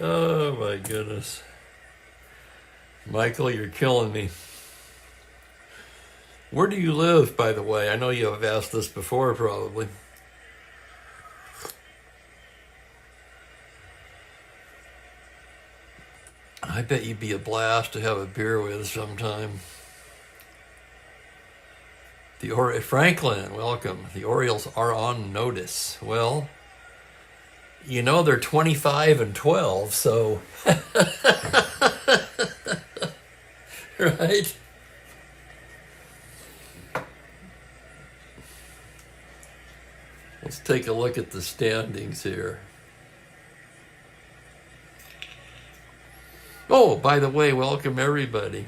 Oh my goodness. Michael, you're killing me. Where do you live, by the way? I know you have asked this before, probably. I bet you'd be a blast to have a beer with sometime. Franklin, welcome. The Orioles are on notice. Well, you know they're 25-12, so right? Let's take a look at the standings here. Oh, by the way, welcome everybody.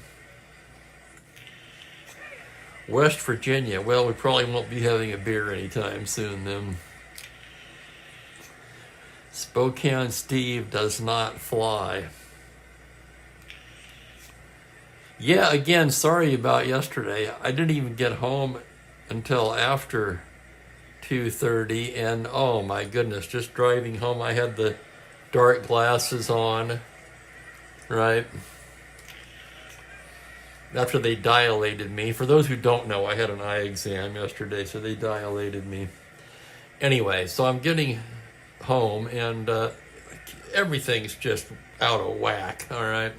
West Virginia. Well, we probably won't be having a beer anytime soon then. Spokane Steve does not fly. Yeah, again, sorry about yesterday. I didn't even get home until after 2:30, and oh my goodness, just driving home, I had the dark glasses on, right? After they dilated me. For those who don't know, I had an eye exam yesterday, so they dilated me. Anyway, so I'm getting home, and everything's just out of whack, all right?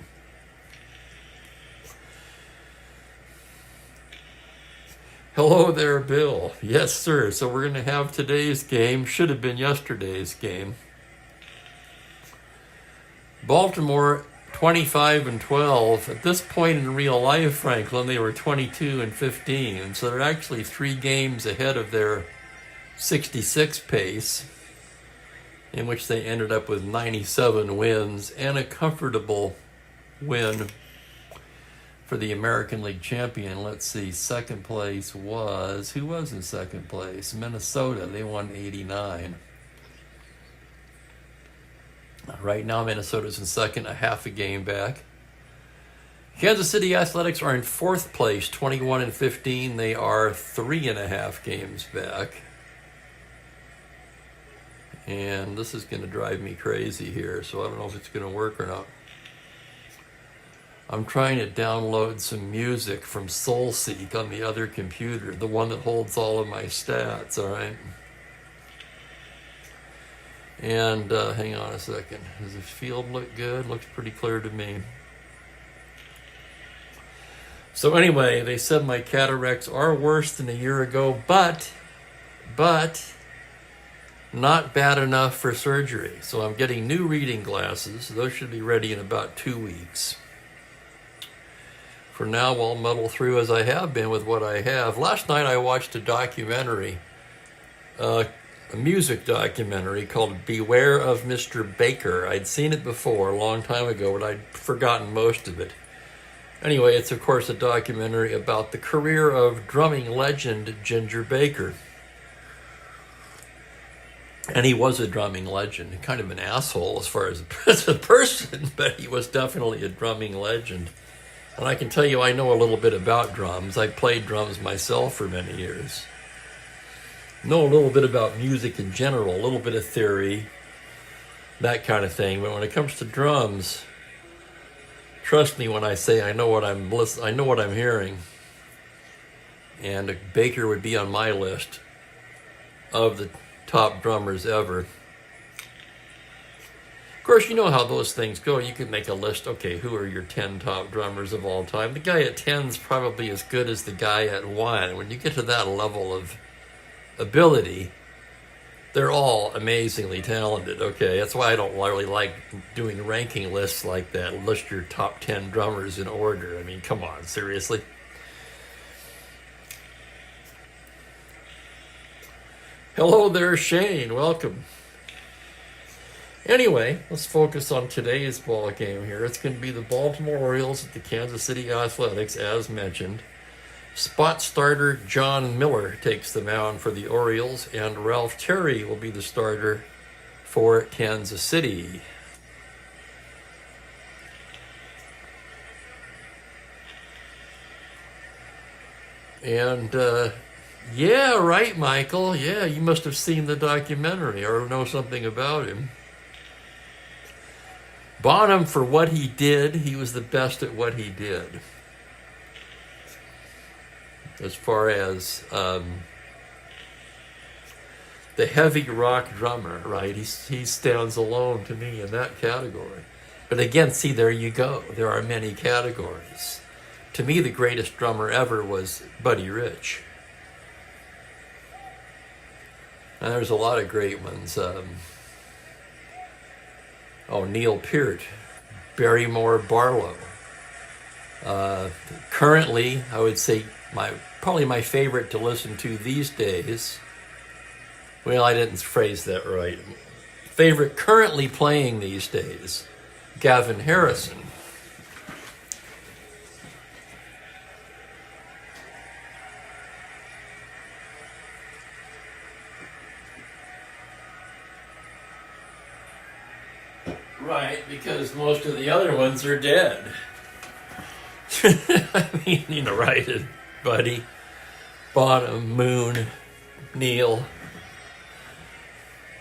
Hello there, Bill. Yes, sir. So we're going to have today's game. Should have been yesterday's game. Baltimore 25-12. At this point in real life, Franklin, they were 22-15. So they're actually 3 games ahead of their 66 pace, in which they ended up with 97 wins and a comfortable win for the American League champion. Let's see, second place was, who was in second place? Minnesota. They won 89. Right now, Minnesota's in second, a half a game back. Kansas City Athletics are in fourth place, 21-15. They are 3.5 games back. And this is going to drive me crazy here, so I don't know if it's going to work or not. I'm trying to download some music from SoulSeek on the other computer, the one that holds all of my stats, all right? And hang on a second. Does the field look good? Looks pretty clear to me. So anyway, they said my cataracts are worse than a year ago, but not bad enough for surgery. So I'm getting new reading glasses. Those should be ready in about 2 weeks. For now, I'll muddle through as I have been with what I have. Last night I watched a documentary, a music documentary called Beware of Mr. Baker. I'd seen it before a long time ago, but I'd forgotten most of it. Anyway, it's of course a documentary about the career of drumming legend Ginger Baker. And he was a drumming legend, kind of an asshole as far as a person, but he was definitely a drumming legend. And I can tell you I know a little bit about drums. I played drums myself for many years. Know a little bit about music in general, a little bit of theory, that kind of thing. But when it comes to drums, trust me when I say I know what I'm hearing. And Baker would be on my list of the top drummers ever. Of course, you know how those things go. You can make a list. Okay, who are your 10 top drummers of all time? The guy at 10 is probably as good as the guy at 1. When you get to that level of ability, they're all amazingly talented, okay? That's why I don't really like doing ranking lists like that. List your top 10 drummers in order. I mean, come on, seriously? Hello there, Shane. Welcome. Anyway, let's focus on today's ball game here. It's going to be the Baltimore Orioles at the Kansas City Athletics, as mentioned. Spot starter John Miller takes the mound for the Orioles, and Ralph Terry will be the starter for Kansas City. And Yeah, right, Michael. Yeah, you must have seen the documentary or know something about him. Bonham, for what he did, he was the best at what he did. As far as the heavy rock drummer, right? He stands alone to me in that category. But again, see, there you go. There are many categories. To me, the greatest drummer ever was Buddy Rich. And there's a lot of great ones. Neil Peart, Barrymore Barlow. Currently, I would say probably my favorite to listen to these days. Well, I didn't phrase that right. Favorite currently playing these days, Gavin Harrison. Right, because most of the other ones are dead. I mean, right, Buddy, Bonham, Moon, Neil.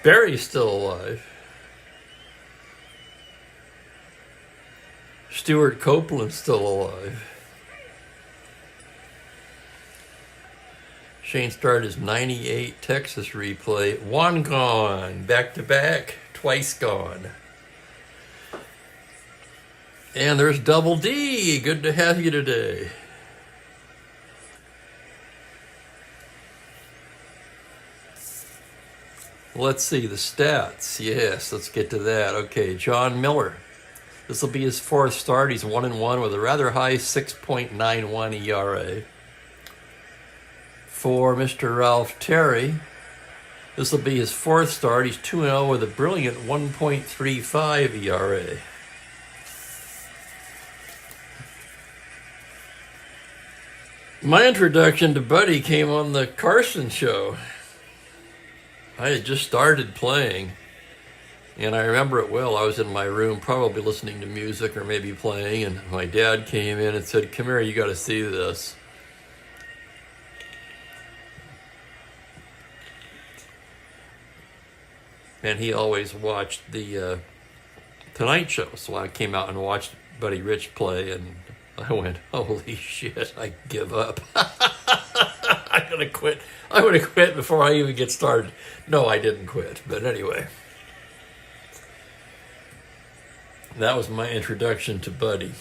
Barry's still alive. Stuart Copeland's still alive. Shane started his 98 Texas replay. One gone, back to back, twice gone. And there's Double D. Good to have you today. Let's see the stats. Yes, let's get to that. Okay, John Miller. This will be his fourth start. He's 1-1 with a rather high 6.91 ERA. For Mr. Ralph Terry, this will be his fourth start. He's 2-0 with a brilliant 1.35 ERA. My introduction to Buddy came on the Carson show. I had just started playing, and I remember it well. I was in my room probably listening to music or maybe playing, and my dad came in and said, "Come here, you got to see this." And he always watched the Tonight Show, so I came out and watched Buddy Rich play, and I went, "Holy shit, I give up." I'm going to quit. I'm going to quit before I even get started. No, I didn't quit. But anyway, that was my introduction to Buddy.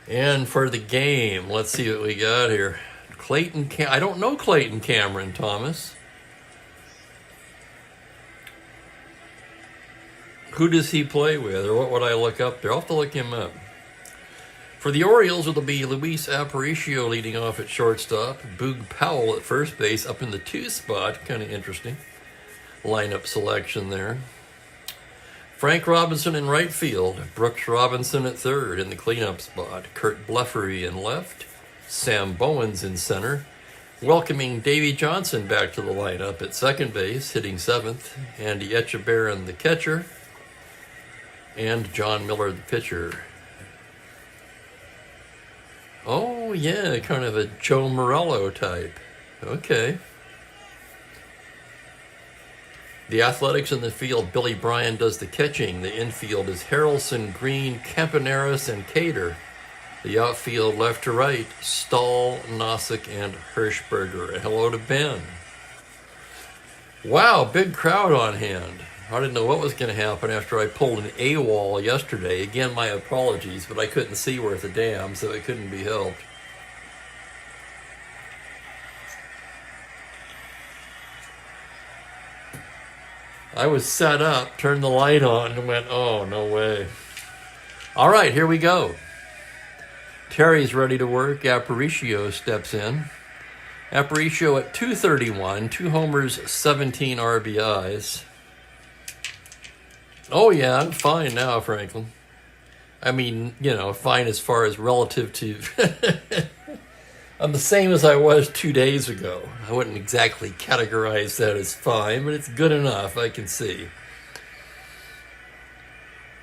And for the game, let's see what we got here. I don't know Clayton Cameron, Thomas. Who does he play with, or what would I look up there? I'll have to look him up. For the Orioles, it'll be Luis Aparicio leading off at shortstop, Boog Powell at first base, up in the 2 spot. Kind of interesting lineup selection there. Frank Robinson in right field, Brooks Robinson at third in the cleanup spot, Kurt Bleffery in left, Sam Bowens in center, welcoming Davey Johnson back to the lineup at second base, hitting seventh, Andy Etchebarren the catcher, and John Miller the pitcher. Oh, yeah, kind of a Joe Morello type. Okay. The Athletics in the field, Billy Bryan does the catching. The infield is Harrelson, Green, Campaneris, and Cater. The outfield, left to right, Stahl, Nossick, and Hirschberger. And hello to Ben. Wow, big crowd on hand. I didn't know what was going to happen after I pulled an AWOL yesterday. Again, my apologies, but I couldn't see worth a damn, so it couldn't be helped. I was set up, turned the light on, and went, oh, no way. All right, here we go. Terry's ready to work. Aparicio steps in. Aparicio at .231, 2 homers, 17 RBIs. Oh, yeah, I'm fine now, Franklin. I mean, fine as far as relative to... I'm the same as I was 2 days ago. I wouldn't exactly categorize that as fine, but it's good enough, I can see.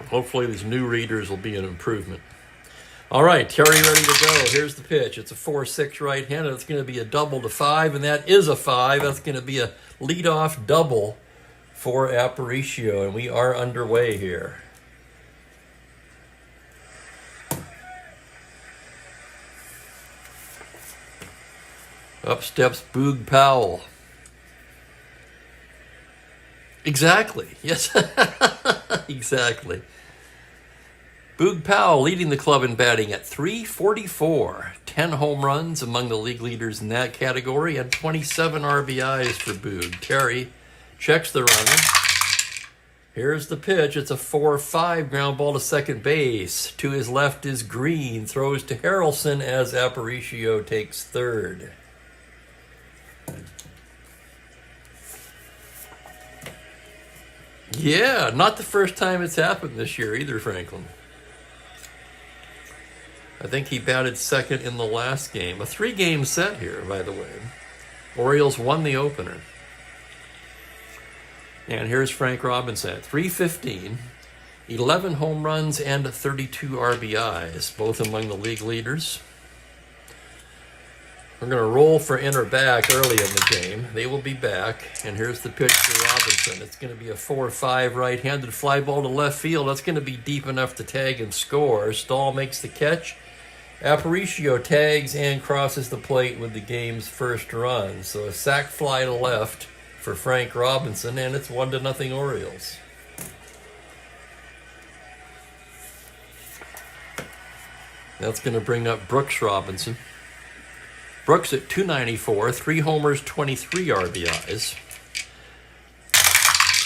Hopefully these new readers will be an improvement. All right, Terry ready to go. Here's the pitch. It's a 4-6 right-handed. It's going to be a double to 5, and that is a 5. That's going to be a leadoff double for Aparicio, and we are underway here. Up steps Boog Powell. Exactly. Yes, exactly. Boog Powell leading the club in batting at .344. 10 home runs among the league leaders in that category and 27 RBIs for Boog. Terry checks the runner. Here's the pitch. It's a 4-5 ground ball to second base. To his left is Green. Throws to Harrelson as Aparicio takes third. Yeah, not the first time it's happened this year either, Franklin. I think he batted second in the last game. A 3-game set here, by the way. Orioles won the opener. And here's Frank Robinson at .315, 11 home runs and 32 RBIs, both among the league leaders. We're going to roll for in or back early in the game. They will be back. And here's the pitch for Robinson. It's going to be a 4-5 right-handed fly ball to left field. That's going to be deep enough to tag and score. Stahl makes the catch. Aparicio tags and crosses the plate with the game's first run. So a sac fly to left for Frank Robinson, and it's 1-0 Orioles. That's going to bring up Brooks Robinson. Brooks at .294, 3 homers, 23 RBIs.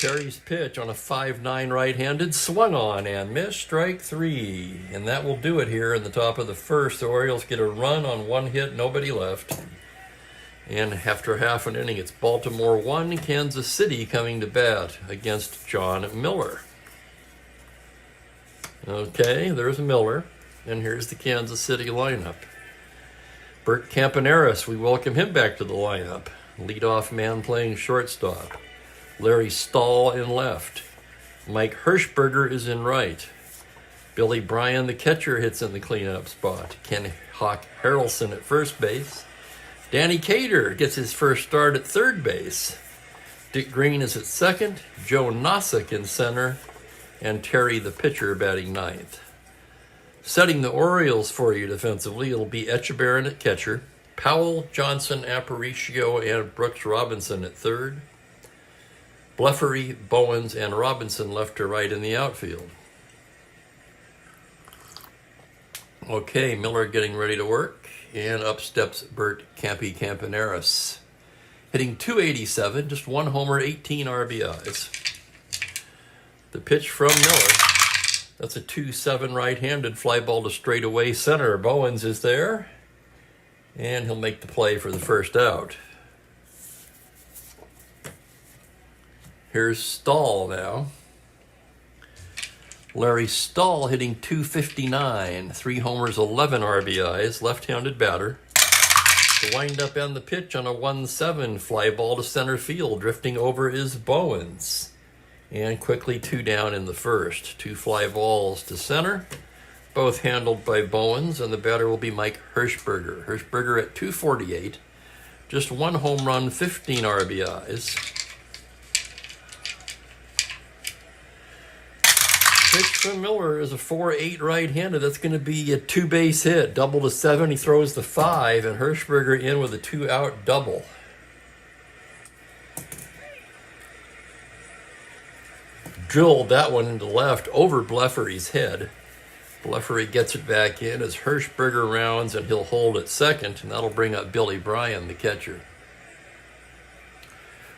Terry's pitch on a 5-9 right-handed, swung on and missed, strike 3. And that will do it here in the top of the first. The Orioles get a run on 1 hit, nobody left. And after half an inning, it's Baltimore 1, Kansas City coming to bat against John Miller. Okay, there's Miller. And here's the Kansas City lineup. Bert Campaneris, we welcome him back to the lineup. Leadoff man playing shortstop. Larry Stahl in left. Mike Hirschberger is in right. Billy Bryan, the catcher, hits in the cleanup spot. Ken Hawk Harrelson at first base. Danny Cater gets his first start at third base. Dick Green is at second. Joe Nosek in center. And Terry, the pitcher, batting ninth. Setting the Orioles for you defensively, it'll be Echebarren at catcher. Powell, Johnson, Aparicio, and Brooks Robinson at third. Blefary, Bowens, and Robinson left to right in the outfield. Okay, Miller getting ready to work, and up steps Bert Campaneris. Hitting .287, just 1 homer, 18 RBIs. The pitch from Miller, that's a 2-7 right-handed fly ball to straightaway center. Bowens is there, and he'll make the play for the first out. Here's Stahl now. Larry Stahl hitting .259, 3 homers, 11 RBIs, left-handed batter. The wind-up and the pitch on a 1-7 fly ball to center field. Drifting over is Bowens. And quickly 2 down in the first. 2 fly balls to center, both handled by Bowens, and the batter will be Mike Hirschberger. Hirschberger at .248, just 1 home run, 15 RBIs. Pitch from Miller is a 4-8 right-handed. That's going to be a 2-base hit. Double to 7. He throws the 5, and Hirschberger in with a 2-out double. Drilled that one into left over Blefary's head. Blefary gets it back in as Hirschberger rounds, and he'll hold at second, and that'll bring up Billy Bryan, the catcher.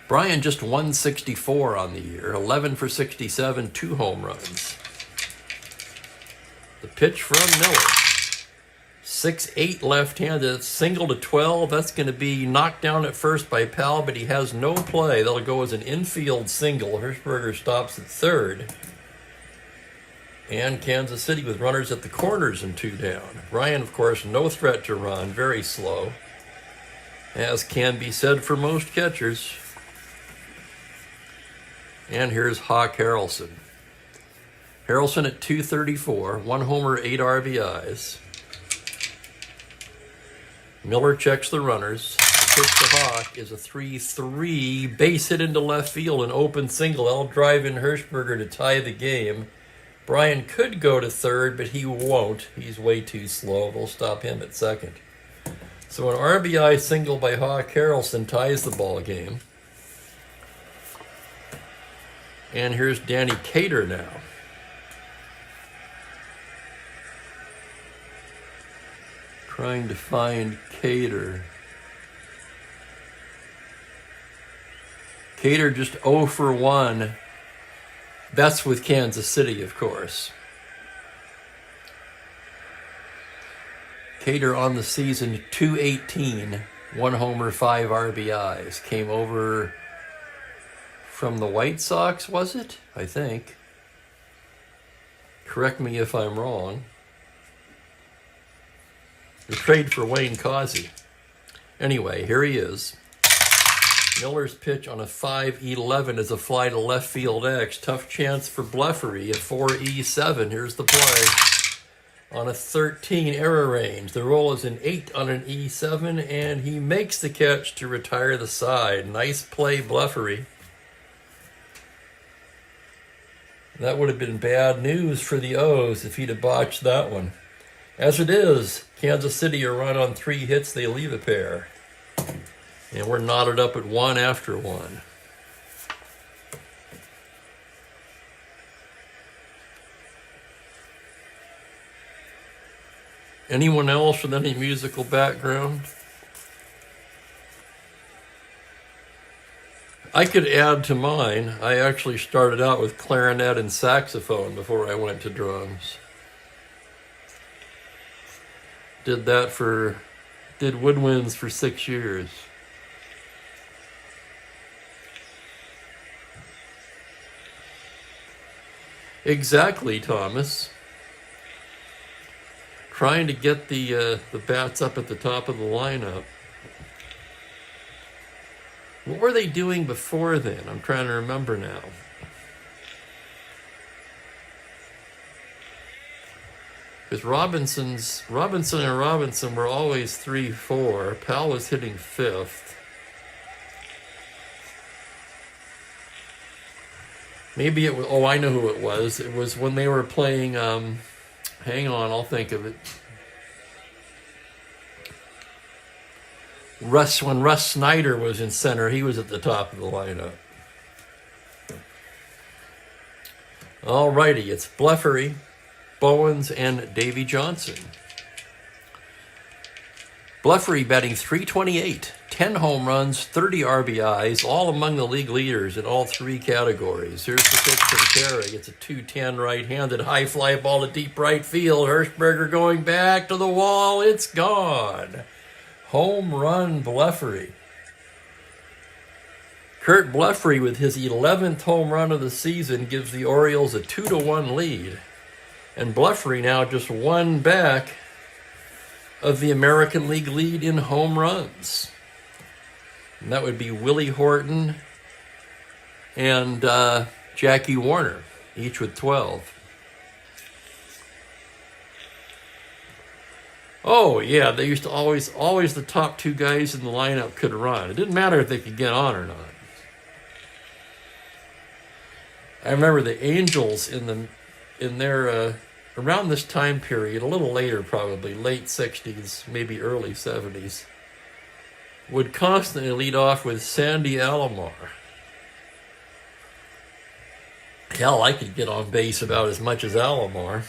Bryan just 164 on the year, 11 for 67, 2 home runs. The pitch from Miller. 6'8 left-handed, single to 12. That's going to be knocked down at first by Powell, but he has no play. That'll go as an infield single. Hirschberger stops at third. And Kansas City with runners at the corners and 2 down. Bryan, of course, no threat to run, very slow, as can be said for most catchers. And here's Hawk Harrelson. Harrelson at .234, 1 homer, 8 RBIs. Miller checks the runners. The pitch to Hawk is a 3-3. Base hit into left field, an open single. I'll drive in Hirschberger to tie the game. Brian could go to third, but he won't. He's way too slow. They'll stop him at second. So an RBI single by Hawk Harrelson ties the ball game. And here's Danny Cater now. Trying to find Cater. Cater just 0 for 1. That's with Kansas City, of course. Cater on the season, .218, 1 homer, 5 RBIs. Came over from the White Sox, was it? I think. Correct me if I'm wrong. The trade for Wayne Causey. Anyway, here he is. Miller's pitch on a 5-11 is a fly to left field X. Tough chance for Bleffery at 4-7. Here's the play. On a 13 error range. The roll is an 8 on an E7, and he makes the catch to retire the side. Nice play, Bleffery. That would have been bad news for the O's if he'd have botched that one. As it is, Kansas City are run on 3 hits, they leave a pair. And we're knotted up at 1 after 1. Anyone else with any musical background? I could add to mine. I actually started out with clarinet and saxophone before I went to drums. Did woodwinds for 6 years. Exactly, Thomas. Trying to get the bats up at the top of the lineup. What were they doing before then? I'm trying to remember now. Because Robinson and Robinson were always 3-4. Powell was hitting 5th. Maybe it was, oh, I know who it was. It was when they were playing, hang on, I'll think of it. When Russ Snyder was in center, he was at the top of the lineup. All righty, it's Bleffery, Bowens, and Davy Johnson. Bleffery batting .328, 10 home runs, 30 RBIs, all among the league leaders in all 3 categories. Here's the pitch from Terry. It's a 210 right-handed high fly ball to deep right field. Hirschberger going back to the wall. It's gone. Home run, Bleffery. Kurt Bleffery, with his 11th home run of the season, gives the Orioles a 2-1 lead. And Bleffery now just 1 back of the American League lead in home runs. And that would be Willie Horton and Jackie Warner, each with 12. Oh, yeah, they used to always the top 2 guys in the lineup could run. It didn't matter if they could get on or not. I remember the Angels in their around this time period, a little later probably, late 60s, maybe early 70s, would constantly lead off with Sandy Alomar. Hell, I could get on base about as much as Alomar.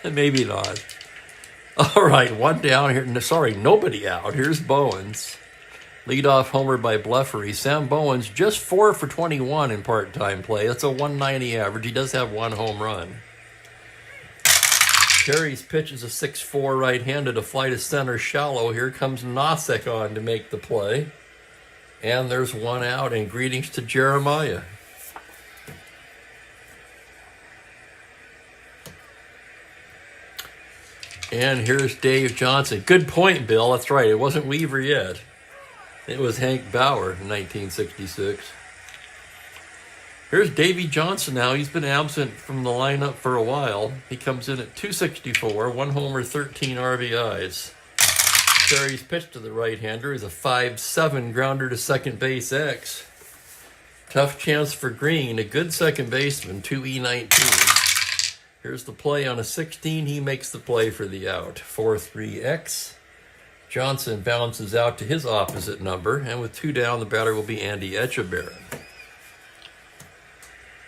Maybe not. All right, 1 down here. Sorry, nobody out. Here's Bowens. Leadoff homer by Bleffery. Sam Bowens just 4 for 21 in part-time play. That's a 190 average. He does have 1 home run. Terry's pitch is a 6-4 right-handed, a fly to center shallow. Here comes Nosek on to make the play. And there's 1 out, and greetings to Jeremiah. And here's Dave Johnson. Good point, Bill. That's right. It wasn't Weaver yet. It was Hank Bauer in 1966. Here's Davy Johnson now. He's been absent from the lineup for a while. He comes in at .264, 1 homer, 13 RBIs. Terry's pitch to the right-hander is a 5-7 grounder to second base X. Tough chance for Green, a good second baseman, 2E19. Here's the play on a 16. He makes the play for the out, 4-3X. Johnson bounces out to his opposite number, and with 2 down, the batter will be Andy Etchebarren.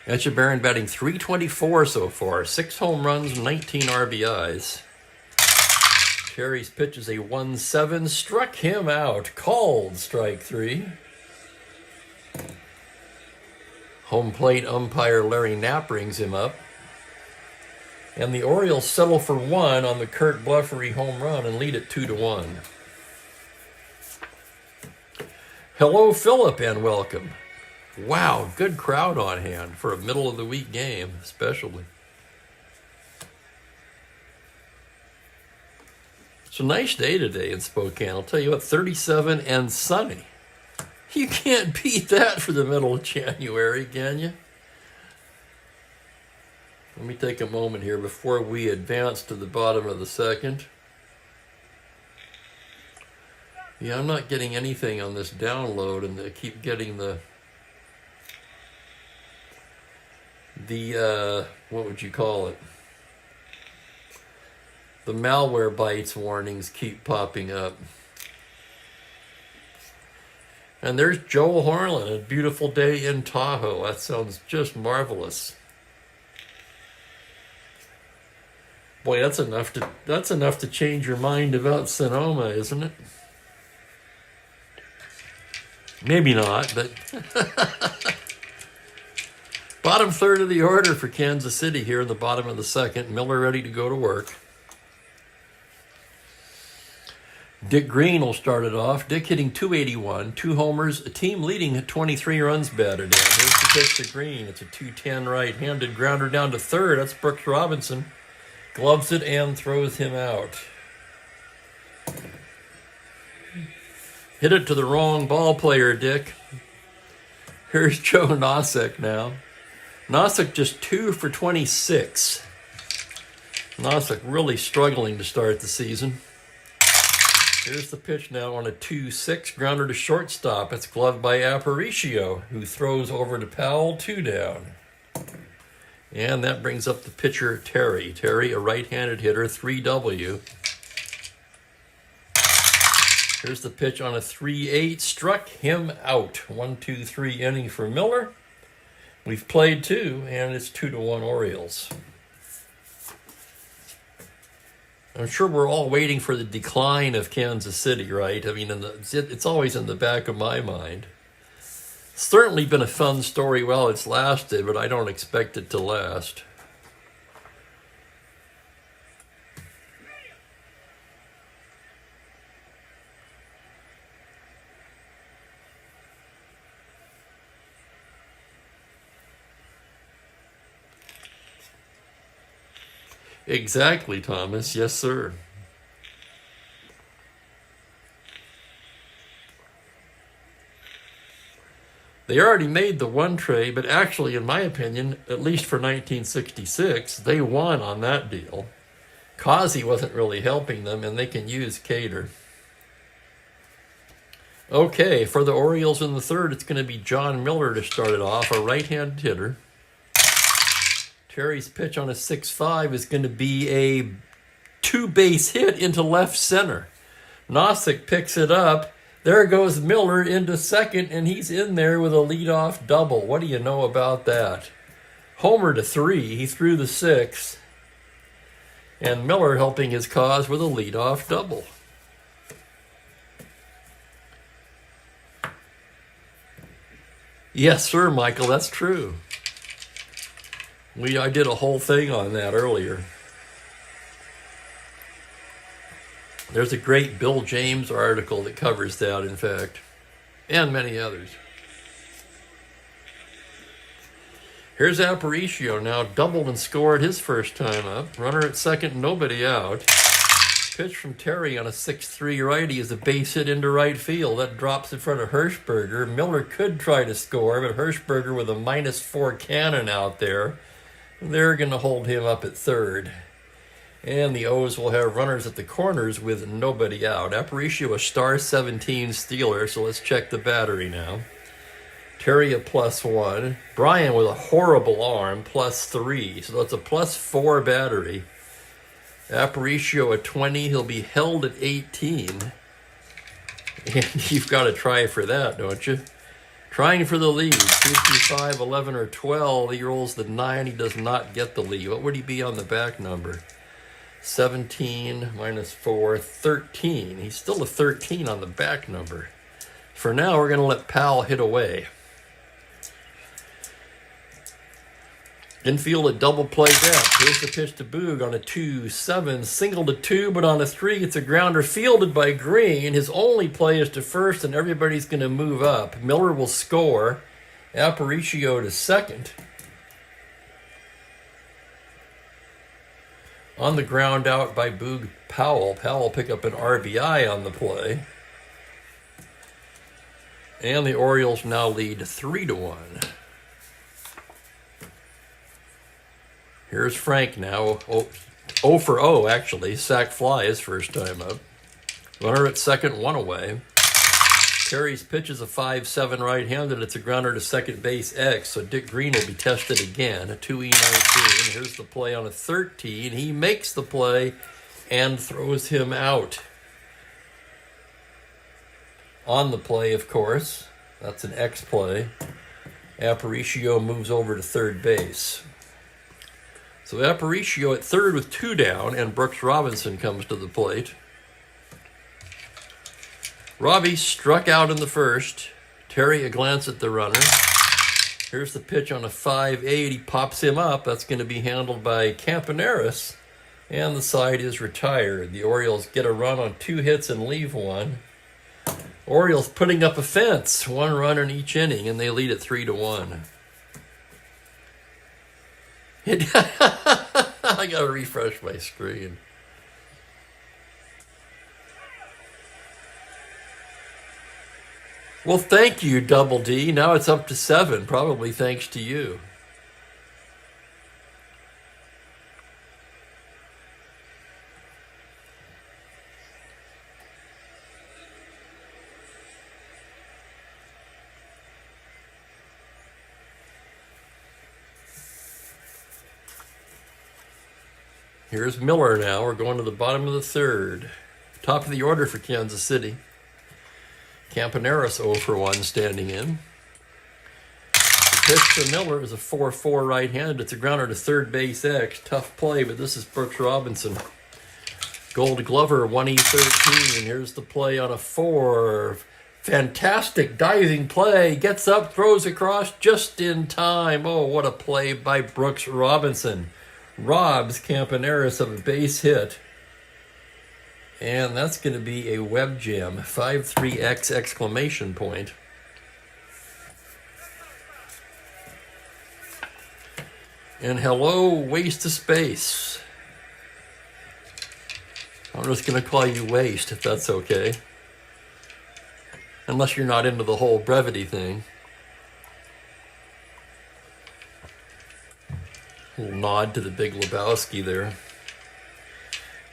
Etchebarren batting .324 so far, 6 home runs, 19 RBIs. Terry's pitch is a 1-7, struck him out, called strike 3. Home plate umpire Larry Knapp brings him up. And the Orioles settle for 1 on the Kurt Bluffery home run and lead it 2-1. Hello, Philip, and welcome. Wow, good crowd on hand for a middle-of-the-week game, especially. It's a nice day today in Spokane. I'll tell you what, 37 and sunny. You can't beat that for the middle of January, can you? Let me take a moment here before we advance to the bottom of the second. Yeah, I'm not getting anything on this download, and I keep getting the what would you call it? The malware bites warnings keep popping up. And there's Joel Harlan, a beautiful day in Tahoe. That sounds just marvelous. Boy, that's enough to change your mind about Sonoma, isn't it? Maybe not, but bottom third of the order for Kansas City here in the bottom of the second. Miller ready to go to work. Dick Green will start it off. Dick hitting .281, 2 homers, a team leading at 23 runs batted in. Here's the pitch to Green. It's a .210 right-handed grounder down to third. That's Brooks Robinson. Gloves it and throws him out. Hit it to the wrong ball player, Dick. Here's Joe Nosek now. Nosek just 2 for 26. Nosek really struggling to start the season. Here's the pitch now on a 2-6 grounder to shortstop. It's gloved by Aparicio, who throws over to Powell, 2 down. And that brings up the pitcher, Terry. Terry, a right-handed hitter, 3W. Here's the pitch on a 3-8, struck him out. 1-2-3 inning for Miller. We've played 2, and it's 2-1 Orioles. I'm sure we're all waiting for the decline of Kansas City, right? I mean, it's always in the back of my mind. It's certainly been a fun story while it's lasted, but I don't expect it to last. Exactly, Thomas. Yes, sir. They already made the 1 trade, but actually, in my opinion, at least for 1966, they won on that deal. Causey wasn't really helping them, and they can use Cater. Okay, for the Orioles in the third, it's going to be John Miller to start it off, a right-handed hitter. Terry's pitch on a 6-5 is going to be a 2-base hit into left center. Nosek picks it up. There goes Miller into second, and he's in there with a leadoff double. What do you know about that? Homer to 3. He threw the 6. And Miller helping his cause with a leadoff double. Yes, sir, Michael, that's true. I did a whole thing on that earlier. There's a great Bill James article that covers that, in fact, and many others. Here's Aparicio now, doubled and scored his first time up. Runner at second, nobody out. Pitch from Terry on a 6-3 righty is a base hit into right field. That drops in front of Hirschberger. Miller could try to score, but Hirschberger with a -4 cannon out there. They're going to hold him up at third. And the O's will have runners at the corners with nobody out. Aparicio a star 17 stealer, so let's check the battery now. Terry a +1. Brian with a horrible arm, +3. So that's a +4 battery. Aparicio a 20. He'll be held at 18. And you've got to try for that, don't you? Trying for the lead. 2 through 5, 11, or 12. He rolls the 9. He does not get the lead. What would he be on the back number? 17 minus 4, 13. He's still a 13 on the back number. For now, we're going to let Powell hit away. Infield a double play depth. Here's the pitch to Boog on a 2-7. Single to 2, but on a 3, it's a grounder fielded by Green. His only play is to first, and everybody's going to move up. Miller will score. Aparicio to second. On the ground out by Boog Powell. Powell pick up an RBI on the play. And the Orioles now lead 3-1. Here's Frank now. 0 for 0, actually. Sack fly his first time up. Runner at second, 1 away. Terry's pitch is a 5-7 right-handed. It's a grounder to second base X, so Dick Green will be tested again. A 2E19. Here's the play on a 13. He makes the play and throws him out. On the play, of course. That's an X play. Aparicio moves over to third base. So Aparicio at third with 2 down, and Brooks Robinson comes to the plate. Robbie struck out in the first. Terry a glance at the runner. Here's the pitch on a 5-8. He pops him up. That's going to be handled by Campaneris. And the side is retired. The Orioles get a run on 2 hits and leave 1. Orioles putting up a fence. 1 run in each inning, and they lead at 3-1. I got to refresh my screen. Well, thank you, Double D. Now it's up to 7, probably thanks to you. Here's Miller now. We're going to the bottom of the third. Top of the order for Kansas City. Campaneris 0 for 1 standing in. The pitch to Miller is a 4-4 right-handed. It's a grounder to third base X. Tough play, but this is Brooks Robinson. Gold Glover 1E13. Here's the play on a 4. Fantastic diving play. Gets up, throws across just in time. Oh, what a play by Brooks Robinson. Robs Campaneris of a base hit. And that's going to be a web jam. 5-3X exclamation point. And hello, waste of space. I'm just going to call you Waste, if that's okay. Unless you're not into the whole brevity thing. A little nod to the Big Lebowski there.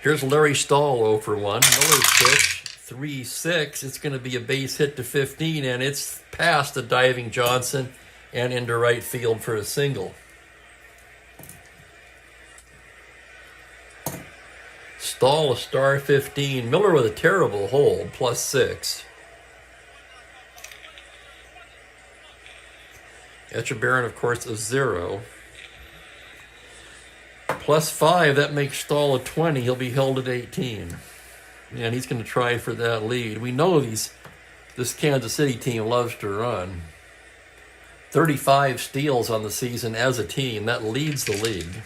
Here's Larry Stahl 0 for 1. Miller's pitch, 3-6. It's going to be a base hit to 15, and it's past the diving Johnson and into right field for a single. Stahl a star 15. Miller with a terrible hold, +6. Echebarren, of course, a 0. +5, that makes Stahl a 20. He'll be held at 18. And he's going to try for that lead. We know this Kansas City team loves to run. 35 steals on the season as a team. That leads the league.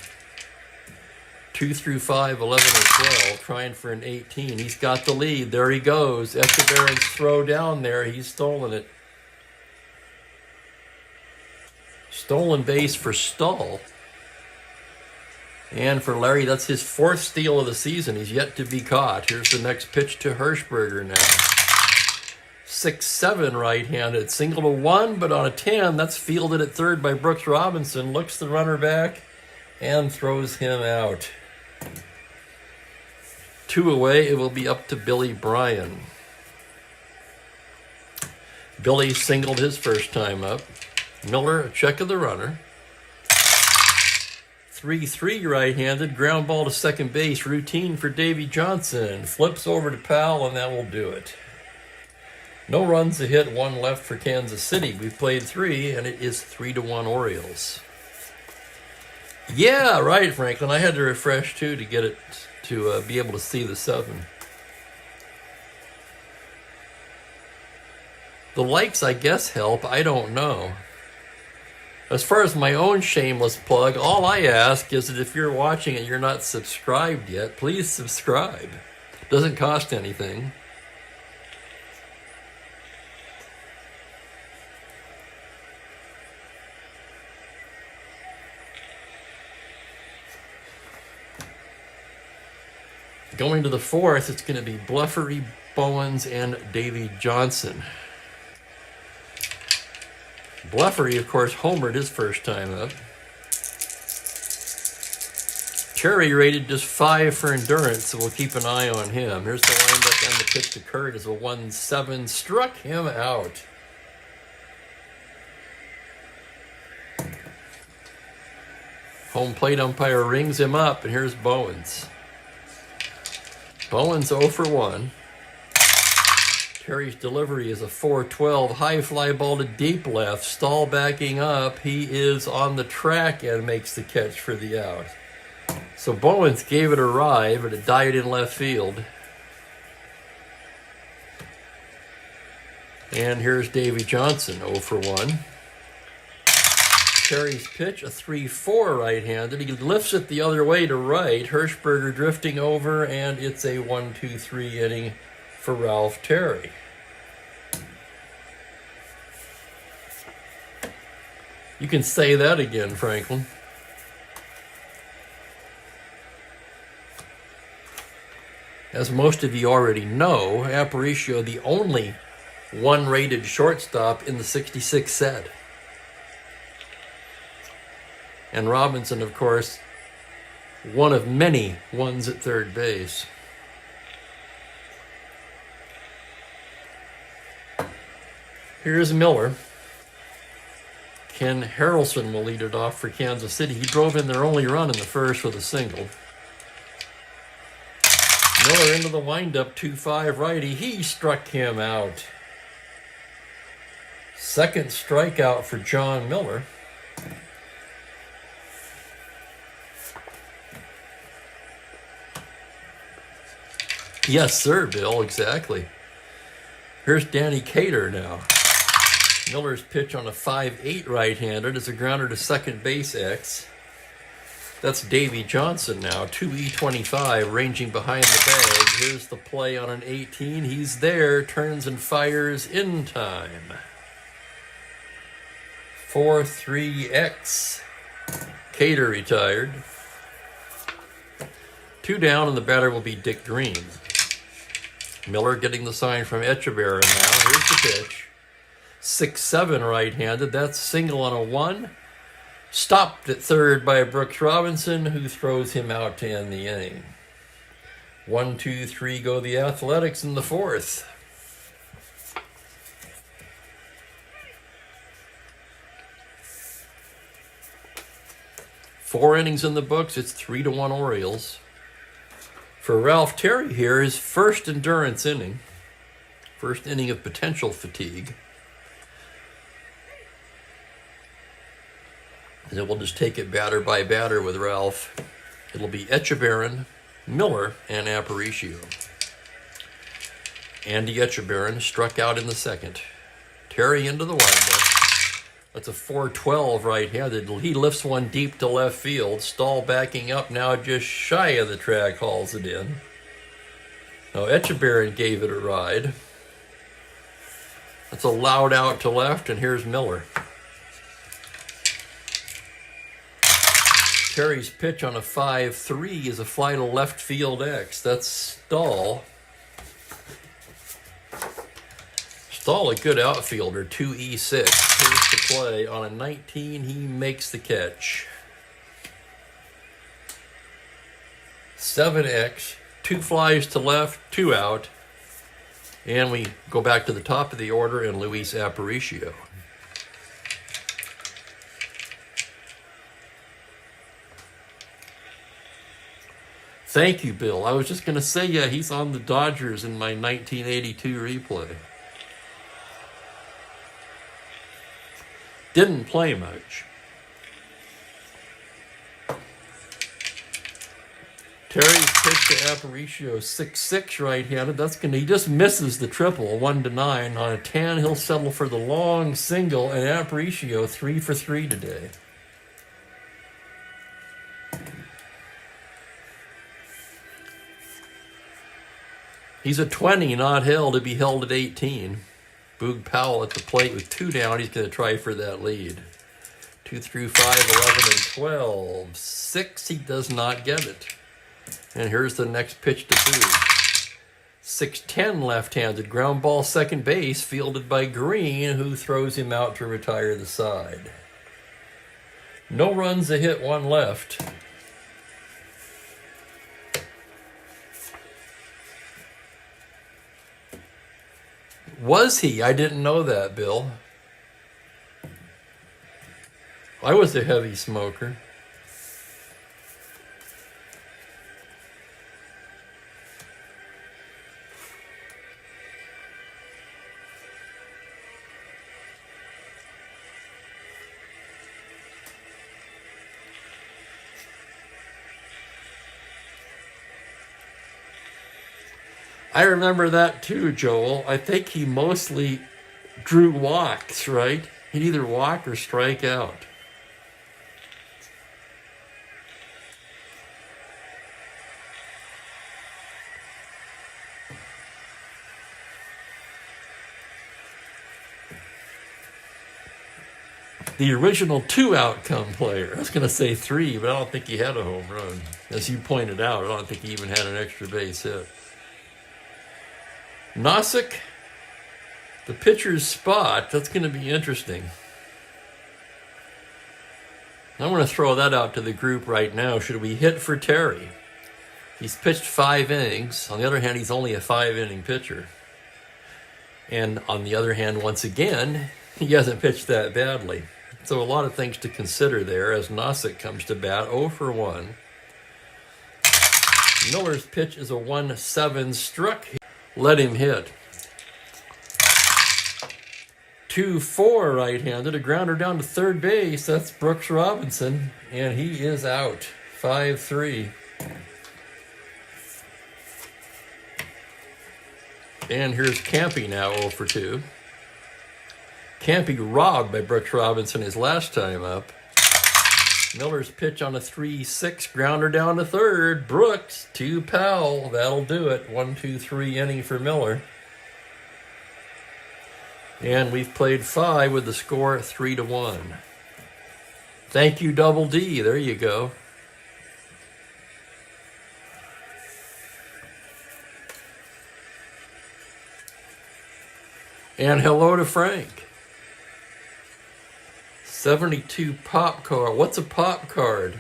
2 through 5, 11 or 12, trying for an 18. He's got the lead. There he goes. Echebarren's throw down there. He's stolen it. Stolen base for Stahl. And for Larry, that's his 4th steal of the season. He's yet to be caught. Here's the next pitch to Hirschberger now. 6-7 right-handed. Single to 1, but on a 10, that's fielded at third by Brooks Robinson. Looks the runner back and throws him out. 2 away, it will be up to Billy Bryan. Billy singled his first time up. Miller, a check of the runner. 3-3 right-handed, ground ball to second base, routine for Davy Johnson. Flips over to Powell, and that will do it. No runs, a hit, 1 left for Kansas City. We've played 3, and it is 3-1 Orioles. Yeah, right, Franklin. I had to refresh, too, to get it to be able to see the 7. The likes, I guess, help. I don't know. As far as my own shameless plug, all I ask is that if you're watching and you're not subscribed yet, please subscribe. It doesn't cost anything. Going to the 4th, it's going to be Bluffery, Bowens, and Davy Johnson. Bluffery, of course, homered his first time up. Cherry rated just 5 for endurance, so we'll keep an eye on him. Here's the windup, and the pitch to Kurt is a 1-7. Struck him out. Home plate umpire rings him up, and here's Bowens. Bowens 0 for 1. Terry's delivery is a 4-12. High fly ball to deep left. Stahl backing up. He is on the track and makes the catch for the out. So Bowens gave it a ride, but it died in left field. And here's Davy Johnson, 0 for 1. Terry's pitch, a 3-4 right-handed. He lifts it the other way to right. Hirschberger drifting over, and it's a 1-2-3 inning for Ralph Terry. You can say that again, Franklin. As most of you already know, Aparicio, the only one-rated shortstop in the 66 set. And Robinson, of course, one of many ones at third base. Here's Miller. Ken Harrelson will lead it off for Kansas City. He drove in their only run in the first with a single. Miller into the windup, 2-5 righty. He struck him out. Second strikeout for John Miller. Yes, sir, Bill, exactly. Here's Danny Cater now. Miller's pitch on a 5-8 right-handed is a grounder to second base X. That's Davy Johnson now, 2E25, ranging behind the bag. Here's the play on an 18. He's there, turns and fires in time. 4-3X. Cater retired. 2 down, and the batter will be Dick Green. Miller getting the sign from Echeverria now. Here's the pitch. 6-7 right-handed. That's single on a 1. Stopped at third by Brooks Robinson, who throws him out to end the inning. 1-2-3 go the Athletics in the 4th. Four innings in the books. It's 3-1 Orioles. For Ralph Terry here, his first endurance inning. First inning of potential fatigue. And then we'll just take it batter by batter with Ralph. It'll be Echeverria, Miller, and Aparicio. Andy Echeverria struck out in the second. Terry into the windup. That's a 4-12 right-handed. He lifts one deep to left field. Stahl backing up now just shy of the track, hauls it in. Now Echeverria gave it a ride. That's a loud out to left, and here's Miller. Terry's pitch on a 5-3 is a fly to left field X. That's Stahl. Stahl, a good outfielder, 2E6. Here's the play. On a 19, he makes the catch. 7X, 2 flies to left, 2 out. And we go back to the top of the order and Luis Aparicio. Thank you, Bill. I was just going to say, yeah, he's on the Dodgers in my 1982 replay. Didn't play much. Terry's pitch to Aparicio, 6-6 right-handed. He just misses the triple, 1-9. On a 10, he'll settle for the long single, and Aparicio 3 for 3 today. He's a 20, not held, to be held at 18. Boog Powell at the plate with 2 down. He's going to try for that lead. 2 through 5, 11 and 12. 6, he does not get it. And here's the next pitch to Boog. 6-10 left-handed. Ground ball second base, fielded by Green, who throws him out to retire the side. No runs, a hit, 1 left. Was he? I didn't know that, Bill. I was a heavy smoker. I remember that too, Joel. I think he mostly drew walks, right? He'd either walk or strike out. The original 2 outcome player. I was going to say 3, but I don't think he had a home run. As you pointed out, I don't think he even had an extra base hit. Nosek, the pitcher's spot. That's going to be interesting. I'm going to throw that out to the group right now. Should we hit for Terry? He's pitched 5 innings. On the other hand, he's only a 5-inning pitcher. And on the other hand, once again, he hasn't pitched that badly. So a lot of things to consider there as Nosek comes to bat 0 for 1. Miller's pitch is a 1-7 struck. Let him hit. 2-4 right-handed, a grounder down to third base. That's Brooks Robinson, and he is out. 5-3. And here's Campy now 0 for 2. Campy robbed by Brooks Robinson his last time up. Miller's pitch on a 3-6 grounder down to third. Brooks to Powell. That'll do it. 1-2-3 inning for Miller. And we've played 5 with the score 3-1. Thank you, Double D. There you go. And hello to Frank. 72 pop card. What's a pop card?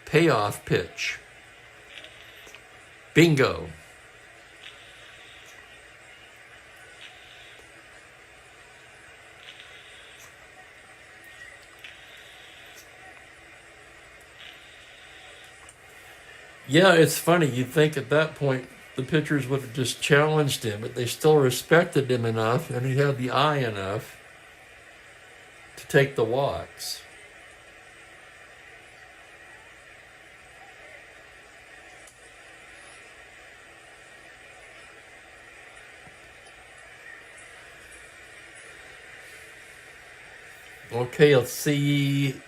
Payoff pitch. Bingo. Yeah, it's funny. You'd think at that point the pitchers would have just challenged him, but they still respected him enough, and he had the eye enough to take the walks. Okay, let's see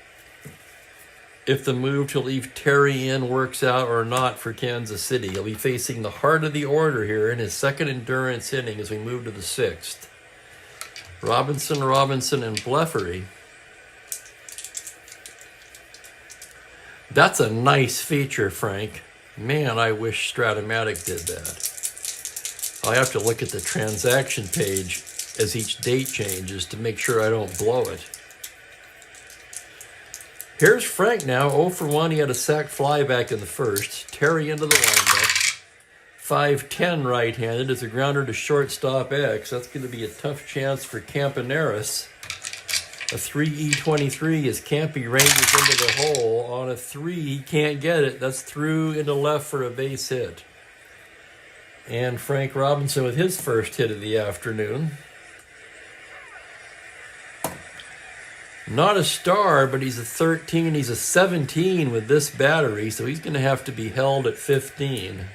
if the move to leave Terry in works out or not for Kansas City. He'll be facing the heart of the order here in his second endurance inning as we move to the 6th. Robinson, and Bleffery. That's a nice feature, Frank. Man, I wish Strat-O-Matic did that. I'll have to look at the transaction page as each date changes to make sure I don't blow it. Here's Frank now, 0 for 1. He had a sac fly back in the first. Terry into the windup. 5-10 right-handed is a grounder to shortstop X. That's going to be a tough chance for Campaneris. A 3E23 as Campy ranges into the hole. On a 3, he can't get it. That's through into left for a base hit. And Frank Robinson with his first hit of the afternoon. Not a star, but he's a 13. He's a 17 with this battery, so he's going to have to be held at 15.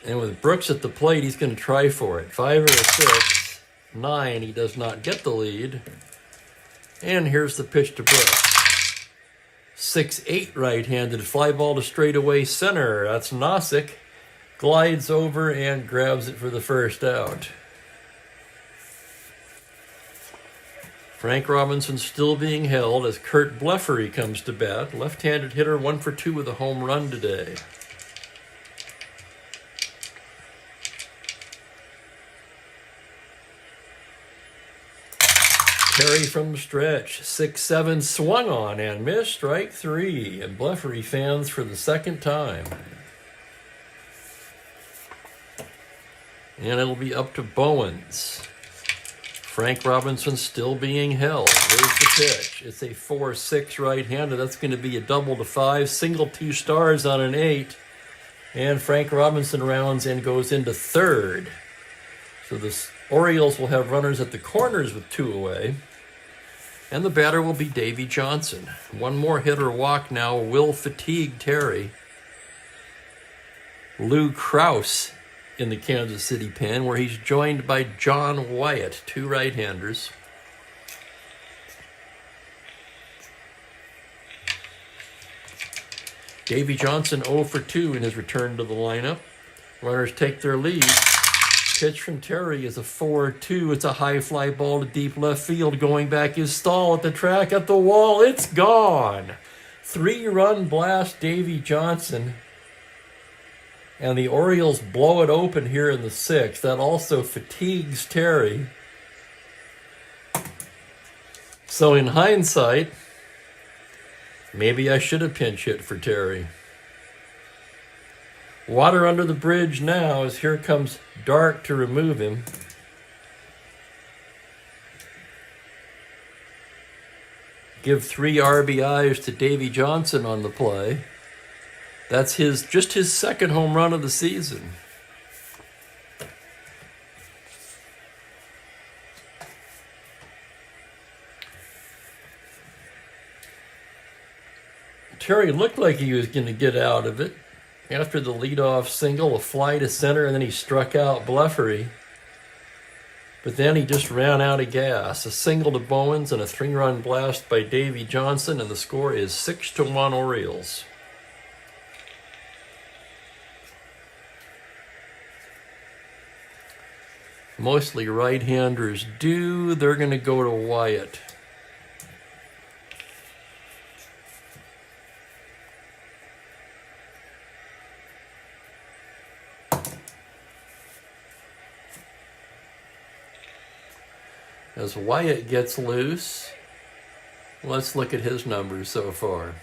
And with Brooks at the plate, he's going to try for it. 5 or a 6. 9, he does not get the lead. And here's the pitch to Brooks. 6-8 right-handed, fly ball to straightaway center. That's Nosek. Glides over and grabs it for the first out. Frank Robinson still being held as Kurt Bleffery comes to bat. Left-handed hitter, 1 for 2 with a home run today. Terry from the stretch, 6-7, swung on and missed, strike 3. And Bleffery fans for the second time. And it'll be up to Bowens. Frank Robinson still being held. There's the pitch. It's a 4-6 right-handed. That's going to be a double to 5. Single 2 stars on an 8. And Frank Robinson rounds and goes into third. So the Orioles will have runners at the corners with 2 away. And the batter will be Davy Johnson. One more hit or walk now will fatigue Terry. Lou Krause in the Kansas City pen, where he's joined by John Wyatt, 2 right-handers. Davy Johnson 0 for 2 in his return to the lineup. Runners take their lead. Pitch from Terry is a 4-2. It's a high fly ball to deep left field. Going back is Stahl at the track, at the wall. It's gone. 3-run blast, Davy Johnson. And the Orioles blow it open here in the 6th. That also fatigues Terry. So in hindsight, maybe I should have pinch hit for Terry. Water under the bridge now as here comes Dark to remove him. Give 3 RBIs to Davy Johnson on the play. That's just his second home run of the season. Terry looked like he was going to get out of it. After the leadoff single, a fly to center, and then he struck out Bleffery. But then he just ran out of gas. A single to Bowens and a 3-run blast by Davy Johnson, and the score is 6-1 Orioles. Mostly right-handers do. They're going to go to Wyatt. As Wyatt gets loose, let's look at his numbers so far.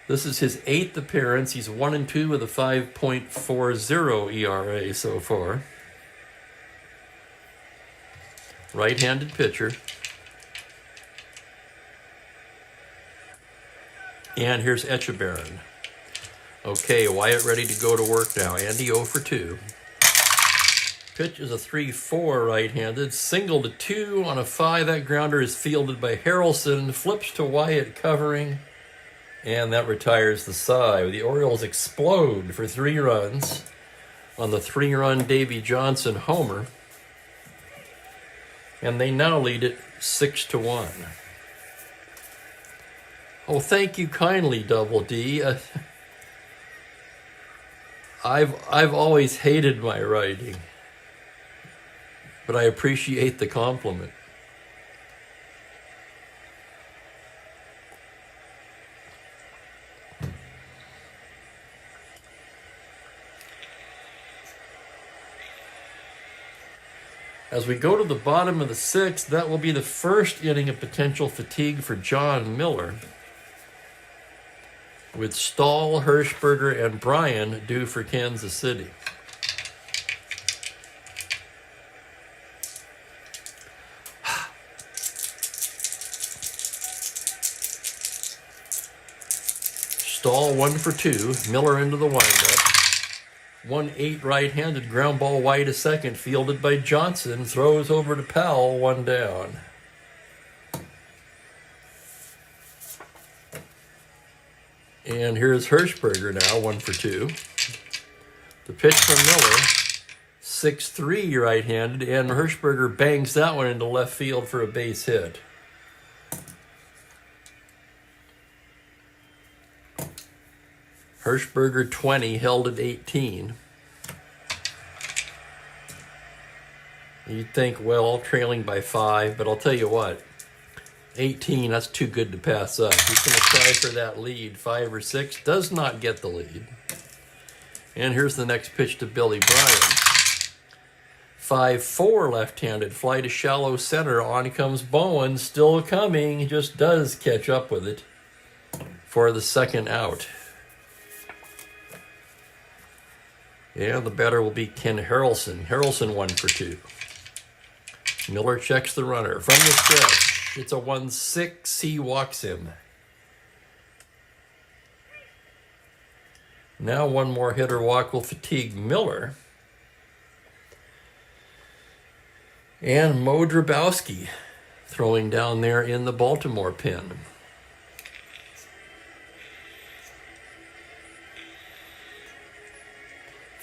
This is his 8th appearance. He's 1-2 with a 5.40 ERA so far. Right-handed pitcher. And here's Echebarren. Okay, Wyatt ready to go to work now. Andy 0 for 2. Pitch is a 3-4 right-handed. Single to 2 on a 5. That grounder is fielded by Harrelson. Flips to Wyatt covering. And that retires the side. The Orioles explode for 3 runs on the 3-run Davy Johnson homer. And they now lead it 6-1. Oh, thank you kindly, Double D. I've always hated my writing, but I appreciate the compliment. As we go to the bottom of the sixth, that will be the first inning of potential fatigue for John Miller, with Stahl, Hirschberger, and Bryan due for Kansas City. Stahl 1 for 2, Miller into the windup. 1-8 right-handed, ground ball wide to second, fielded by Johnson, throws over to Powell, 1 down. And here's Hirschberger now, 1 for 2. The pitch from Miller, 6-3 right-handed, and Hirschberger bangs that one into left field for a base hit. Hirschberger 20, held at 18. You'd think, well, trailing by 5, but I'll tell you what, 18, that's too good to pass up. He's going to try for that lead, 5 or 6, does not get the lead. And here's the next pitch to Billy Bryan. 5-4 left-handed, fly to shallow center, on comes Bowen, still coming, he just does catch up with it for the second out. And the batter will be Ken Harrelson. Harrelson 1 for 2. Miller checks the runner. From the stretch, it's a 1-6. He walks him. Now one more hitter walk will fatigue Miller. And Mo Drabowski throwing down there in the Baltimore pen.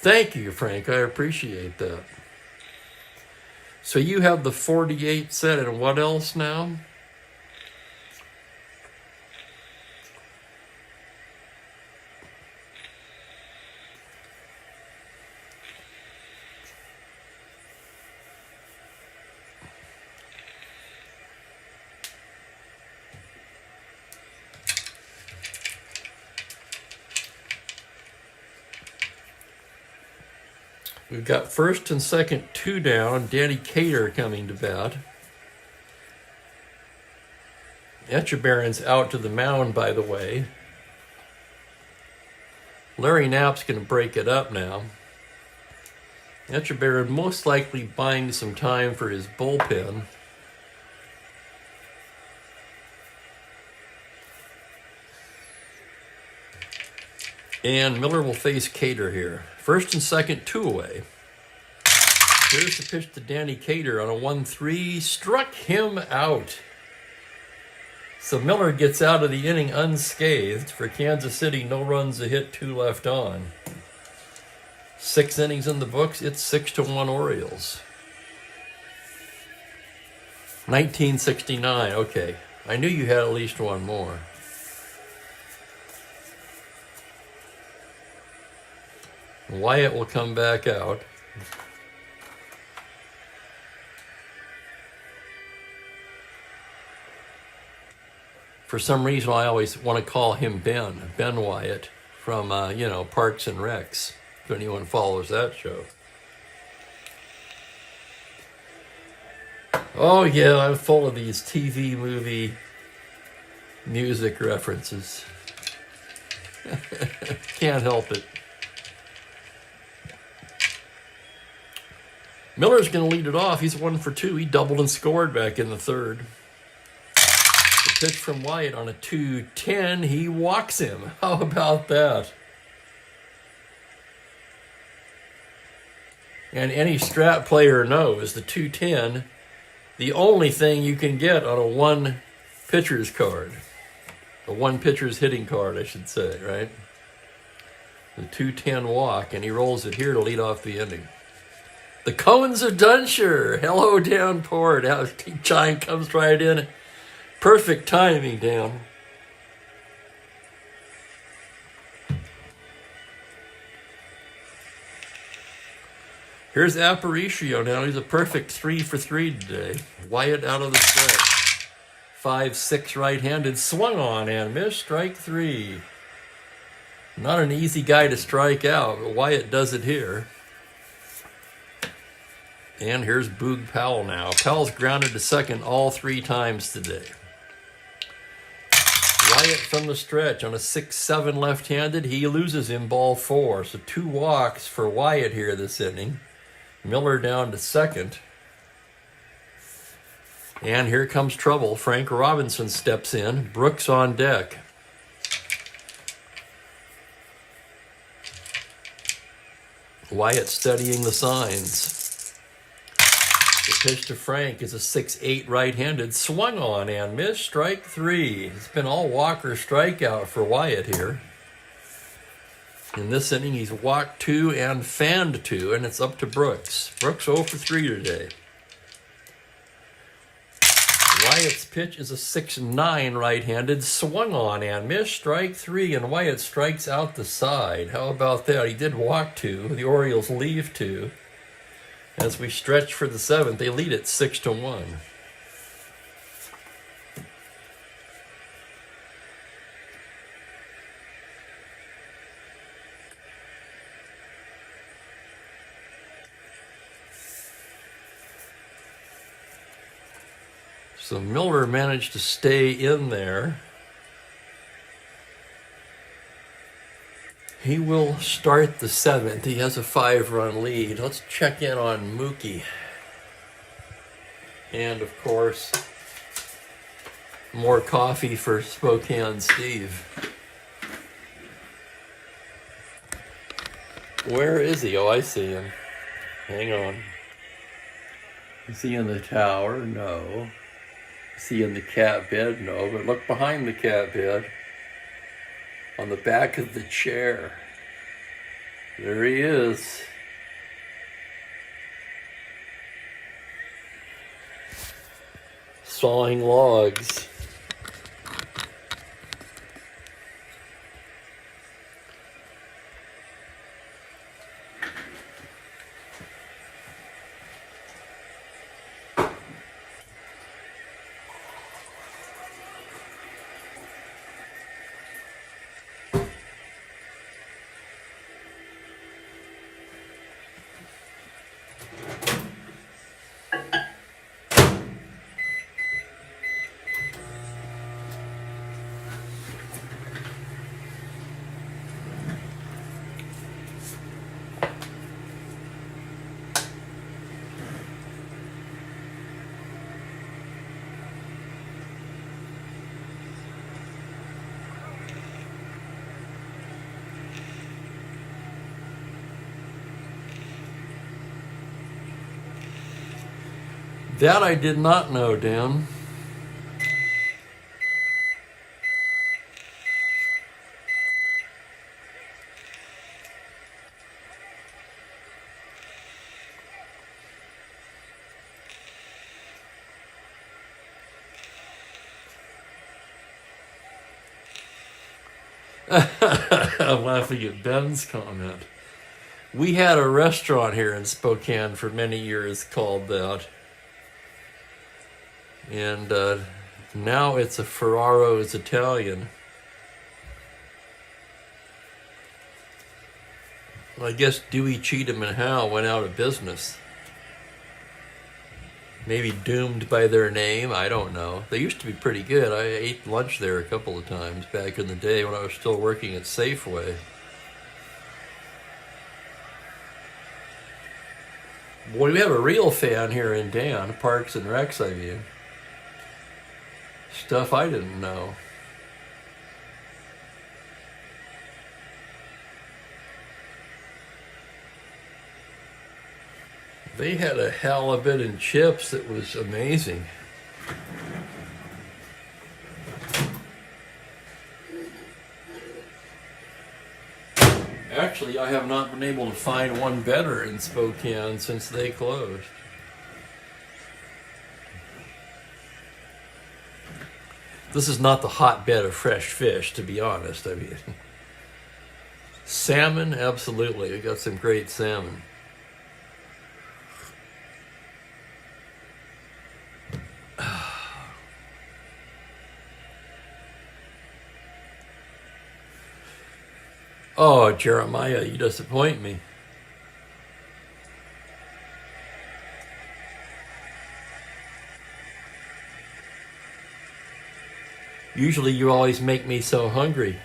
Thank you, Frank. I appreciate that. So you have the 48 set, and what else now? We've got first and second 2 down. Danny Cater coming to bat. Echebarren's out to the mound, by the way. Larry Knapp's going to break it up now. Echebarren most likely buying some time for his bullpen. And Miller will face Cater here. First and second, 2 away. Here's the pitch to Danny Cater on a 1-3. Struck him out. So Miller gets out of the inning unscathed. For Kansas City, no runs, a hit, 2 left on. 6 innings in the books. It's 6-1 Orioles. 1969. Okay. I knew you had at least one more. Wyatt will come back out. For some reason, I always want to call him Ben Wyatt from, Parks and Recs, if anyone follows that show. Oh, yeah, I'm full of these TV movie music references. Can't help it. Miller's going to lead it off. He's 1 for 2. He doubled and scored back in the third. The pitch from Wyatt on a 2-10. He walks him. How about that? And any Strat player knows the 2-10, the only thing you can get on a 1 pitcher's card. A 1 pitcher's hitting card, I should say, right? The 2-10 walk, and he rolls it here to lead off the inning. The Coens of Dunshire. Hello, Downport. Chime comes right in. Perfect timing, Dan. Here's Aparicio now. He's a perfect 3 for 3 today. Wyatt out of the stretch. 5-6 right-handed. Swung on and missed. Strike 3. Not an easy guy to strike out, but Wyatt does it here. And here's Boog Powell now. Powell's grounded to second all 3 times today. Wyatt from the stretch on a 6-7 left-handed. He loses him ball 4. So 2 walks for Wyatt here this inning. Miller down to second. And here comes trouble. Frank Robinson steps in. Brooks on deck. Wyatt studying the signs. The pitch to Frank is a 6-8 right-handed. Swung on and missed. Strike 3. It's been all walker strikeout for Wyatt here. In this inning, he's walked 2 and fanned 2, and it's up to Brooks. Brooks 0 for 3 today. Wyatt's pitch is a 6-9 right-handed. Swung on and missed. Strike 3, and Wyatt strikes out the side. How about that? He did walk 2. The Orioles leave 2. As we stretch for the 7th, they lead it 6-1. So Miller managed to stay in there. He will start the 7th. He has a 5-run lead. Let's check in on Mookie. And, of course, more coffee for Spokane Steve. Where is he? Oh, I see him. Hang on. Is he in the tower? No. Is he in the cat bed? No, but look behind the cat bed. On the back of the chair. There he is. Sawing logs. That I did not know, Dan. I'm laughing at Ben's comment. We had a restaurant here in Spokane for many years called that. And now it's a Ferraro's Italian. I guess Dewey, Cheatham, and Howe went out of business. Maybe doomed by their name, I don't know. They used to be pretty good. I ate lunch there a couple of times back in the day when I was still working at Safeway. Boy, we have a real fan here in Dan, Parks and Recs, I mean. Stuff I didn't know. They had a halibut and chips that was amazing. Actually, I have not been able to find one better in Spokane since they closed. This is not the hotbed of fresh fish, to be honest. I mean, salmon, absolutely. We got some great salmon. Oh, Jeremiah, you disappoint me. Usually you always make me so hungry.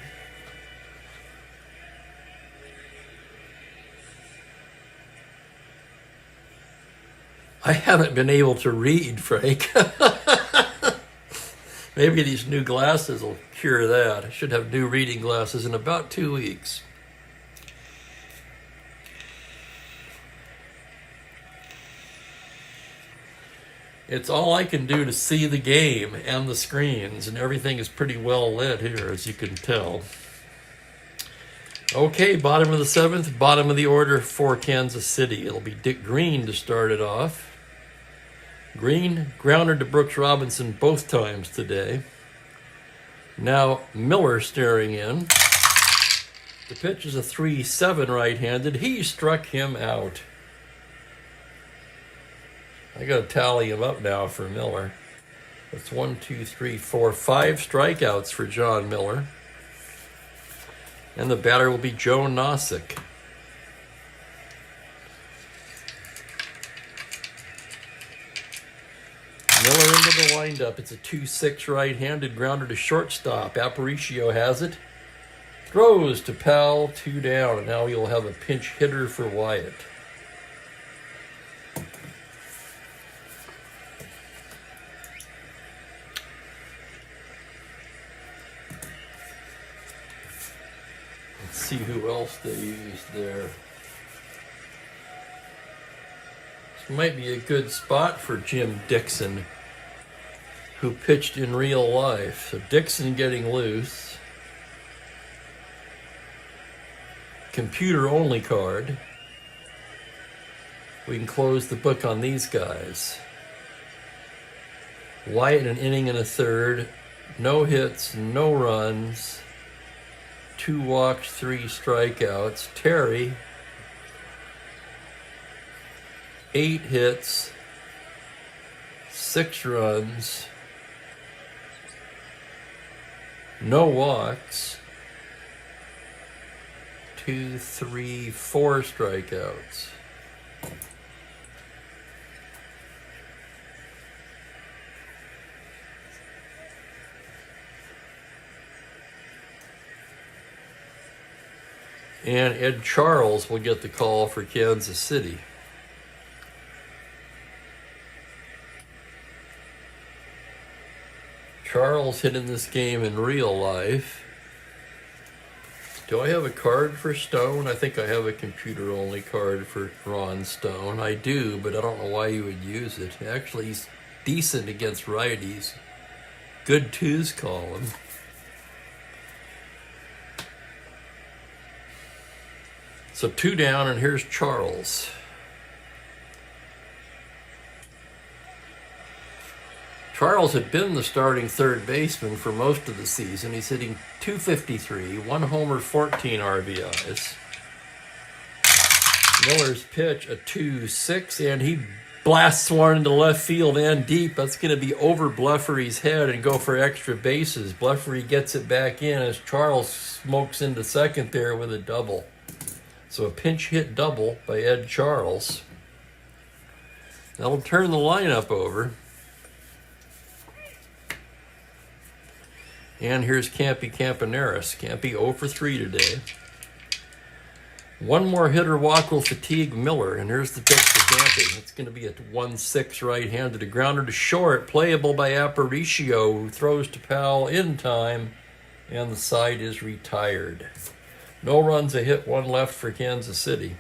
I haven't been able to read, Frank. Maybe these new glasses will cure that. I should have new reading glasses in about 2 weeks. It's all I can do to see the game and the screens, and everything is pretty well lit here, as you can tell. Okay, bottom of the seventh, bottom of the order for Kansas City. It'll be Dick Green to start it off. Green grounded to Brooks Robinson both times today. Now Miller staring in. The pitch is a 3-7 right-handed. He struck him out. I got to tally him up now for Miller. That's 1, 2, 3, 4, 5 strikeouts for John Miller. And the batter will be Joe Nosek. Miller into the windup. It's a 2-6 right-handed grounder to shortstop. Aparicio has it. Throws to Powell, 2 down, and now he'll have a pinch hitter for Wyatt. Let's see who else they used there. This might be a good spot for Jim Dixon, who pitched in real life. So Dixon getting loose. Computer only card. We can close the book on these guys. Wyatt an inning and a third. No hits, no runs. 2 walks, 3 strikeouts. Terry, 8 hits, 6 runs, no walks, 2, 3, 4 strikeouts. And Ed Charles will get the call for Kansas City. Charles hit in this game in real life. Do I have a card for Stone? I think I have a computer-only card for Ron Stone. I do, but I don't know why you would use it. Actually, he's decent against righties. Good twos column. So 2 down, and here's Charles. Charles had been the starting third baseman for most of the season. He's hitting .253, 1 homer, 14 RBIs. Miller's pitch, a 2-6, and he blasts one into left field and deep. That's going to be over Bleffery's head and go for extra bases. Bleffery gets it back in as Charles smokes into second there with a double. So a pinch hit double by Ed Charles. That'll turn the lineup over. And here's Campy Campaneris. Campy 0 for 3 today. 1 more hitter walk will fatigue Miller. And here's the pitch to Campy. It's going to be a 1-6 right-handed. A grounder to short. Playable by Aparicio, who throws to Powell in time. And the side is retired. No runs, a hit, 1 left for Kansas City.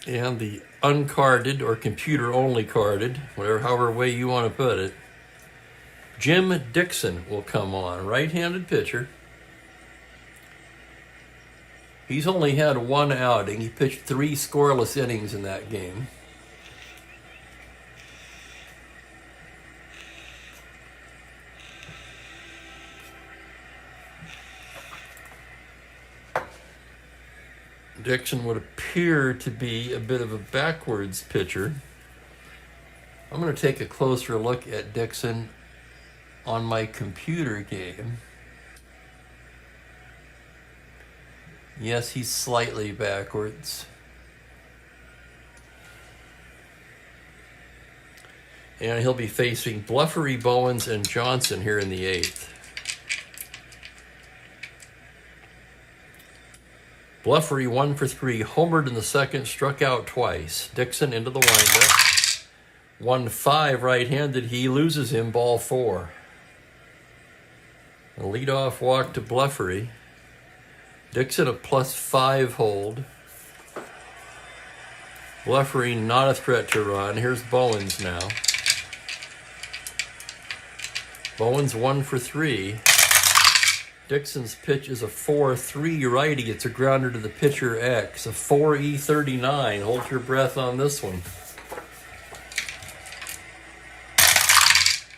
And the uncarded or computer-only carded, however way you want to put it, Jim Dixon will come on, right-handed pitcher. He's only had 1 outing. He pitched 3 scoreless innings in that game. Dixon would appear to be a bit of a backwards pitcher. I'm going to take a closer look at Dixon on my computer game. Yes, he's slightly backwards. And he'll be facing Bluffery, Bowens, and Johnson here in the 8th. Bluffery 1 for 3, homered in the 2nd, struck out twice. Dixon into the windup. 1-5 right-handed, he loses him, ball 4. A leadoff walk to Bluffery. Dixon a +5 hold. Bluffery not a threat to run. Here's Bowens now. Bowens 1 for 3. Dixon's pitch is a 4-3 righty. It's a grounder to the pitcher X. A 4E39. Hold your breath on this one.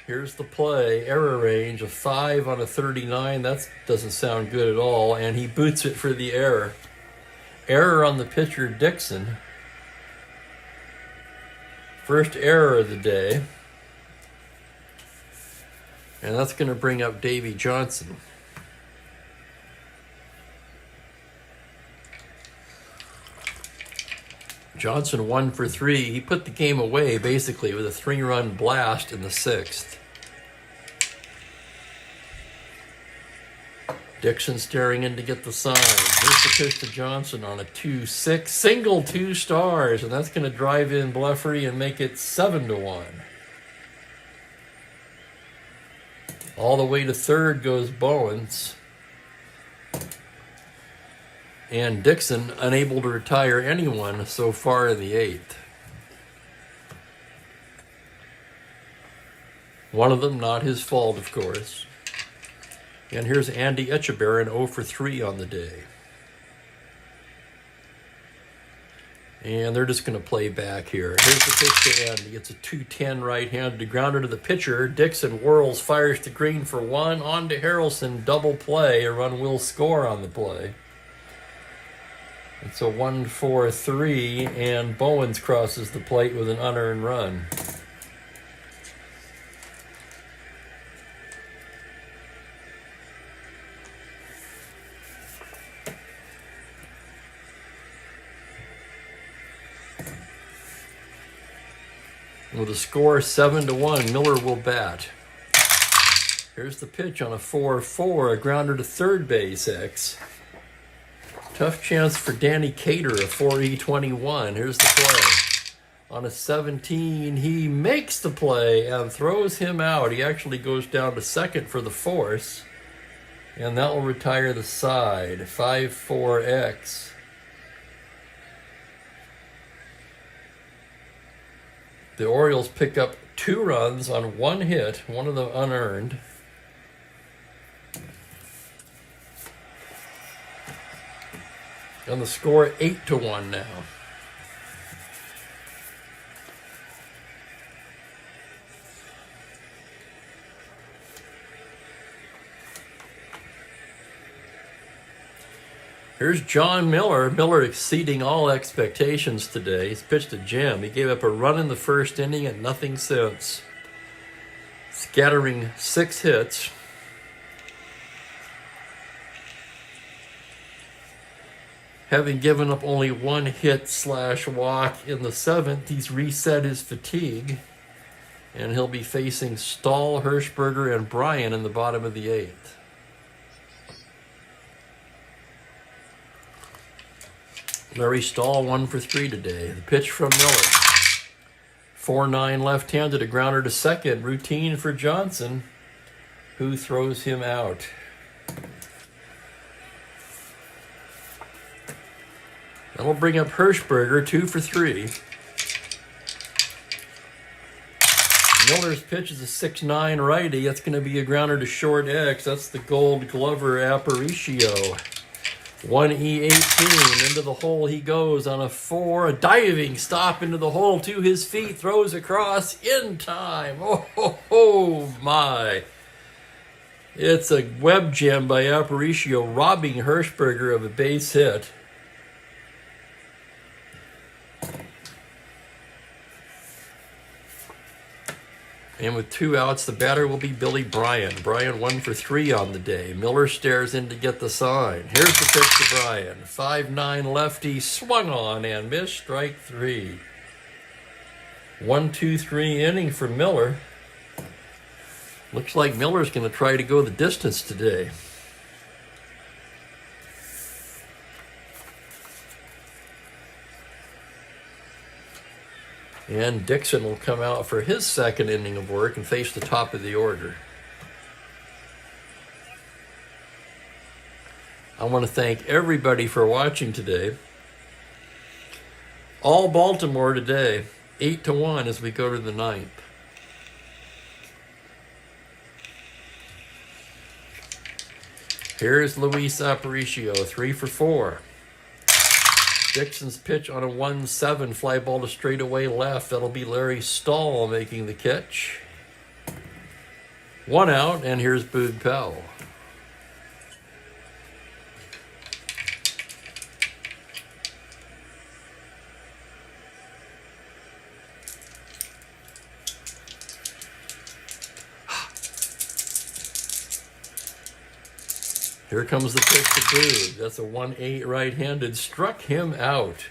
Here's the play. Error range, a 5 on a 39. That doesn't sound good at all. And he boots it for the error. Error on the pitcher Dixon. First error of the day. And that's going to bring up Davy Johnson. Johnson 1 for 3. He put the game away basically with a 3-run blast in the 6th. Dixon staring in to get the sign. Here's the pitch to Johnson on a 2-6. Single 2 stars. And that's going to drive in Bluffery and make it 7-1. All the way to 3rd goes Bowens. And Dixon unable to retire anyone so far in the 8th. One of them not his fault, of course. And here's Andy Etchebarren 0 for 3 on the day. And they're just going to play back here. Here's the pitch to Andy. It's a 2-10 right-handed grounder to the pitcher. Dixon whirls, fires to Green for 1. On to Harrelson, double play. A run will score on the play. It's a 1-4-3, and Bowens crosses the plate with an unearned run. With a score 7-1, Miller will bat. Here's the pitch on a 4-4, a grounder to 3rd base X. Tough chance for Danny Cater, a 4E21. Here's the play. On a 17, he makes the play and throws him out. He actually goes down to 2nd for the force. And that will retire the side. 5-4X. The Orioles pick up 2 runs on 1 hit, one of them unearned. And the score 8-1 now. Here's John Miller. Miller exceeding all expectations today. He's pitched a gem. He gave up a run in the 1st inning and nothing since. Scattering 6 hits. Having given up only 1 hit/walk in the 7th, he's reset his fatigue. And he'll be facing Stahl, Hirschberger, and Bryan in the bottom of the 8th. Larry Stahl 1 for 3 today. The pitch from Miller. 4-9 left-handed, a grounder to 2nd. Routine for Johnson, who throws him out. That'll bring up Hirschberger, 2 for 3. Miller's pitch is a 6-9 righty. That's going to be a grounder to short X. That's the Gold Glover Aparicio. 1E18, into the hole he goes on a 4. A diving stop into the hole to his feet. Throws across in time. Oh my. It's a web gem by Aparicio, robbing Hirschberger of a base hit. And with 2 outs, the batter will be Billy Bryan. Bryan 1 for 3 on the day. Miller stares in to get the sign. Here's the pitch to Bryan. 5'9" lefty, swung on and missed, strike 3. 1-2-3 inning for Miller. Looks like Miller's going to try to go the distance today. And Dixon will come out for his second inning of work and face the top of the order. I want to thank everybody for watching today. All Baltimore today, 8-1 as we go to the 9th. Here's Luis Aparicio, 3 for 4. Dixon's pitch on a 1-7, fly ball to straightaway left. That'll be Larry Stahl making the catch. 1 out, and here's Boog Powell. Here comes the pitch to Boog. That's a 1-8 right-handed. Struck him out.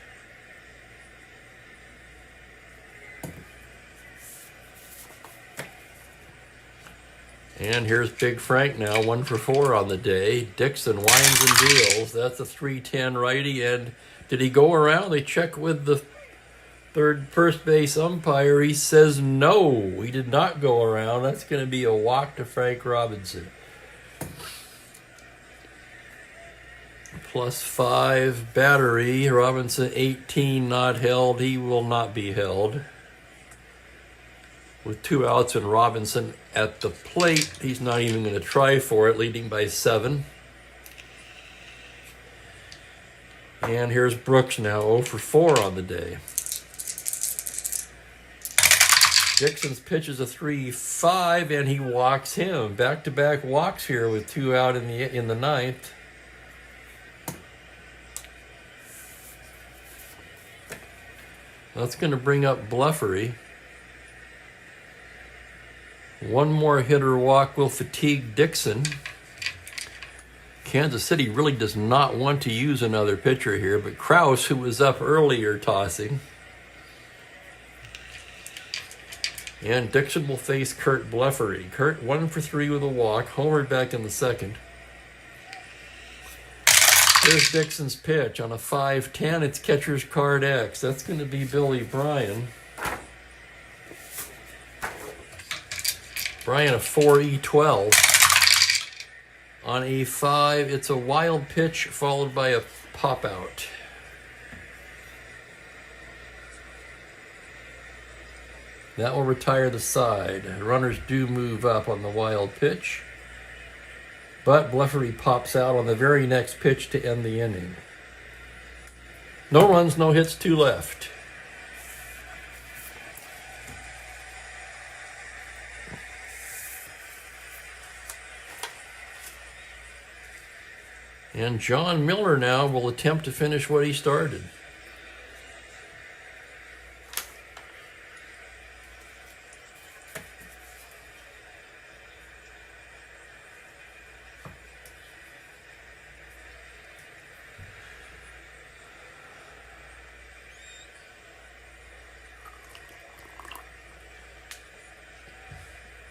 And here's Big Frank now, 1 for 4 on the day. Dixon winds and deals. That's a 3-10 righty. And did he go around? They check with the first base umpire. He says no, he did not go around. That's going to be a walk to Frank Robinson. +5 battery. Robinson 18 not held. He will not be held. With 2 outs and Robinson at the plate, he's not even going to try for it, leading by 7. And here's Brooks now, 0 for 4 on the day. Dixon's pitch is a 3-5, and he walks him. Back-to-back walks here with 2 out in the 9th. That's going to bring up Bleffery. 1 more hitter walk will fatigue Dixon. Kansas City really does not want to use another pitcher here, but Krause, who was up earlier, tossing. And Dixon will face Kurt Bleffery. Kurt 1 for 3 with a walk, homered back in the 2nd. Here's Dixon's pitch on a 5-10. It's catcher's card X. That's going to be Billy Bryan. Bryan a 4E12. On a 5, it's a wild pitch followed by a pop out. That will retire the side. Runners do move up on the wild pitch. But Bleffery pops out on the very next pitch to end the inning. No runs, no hits, 2 left. And John Miller now will attempt to finish what he started.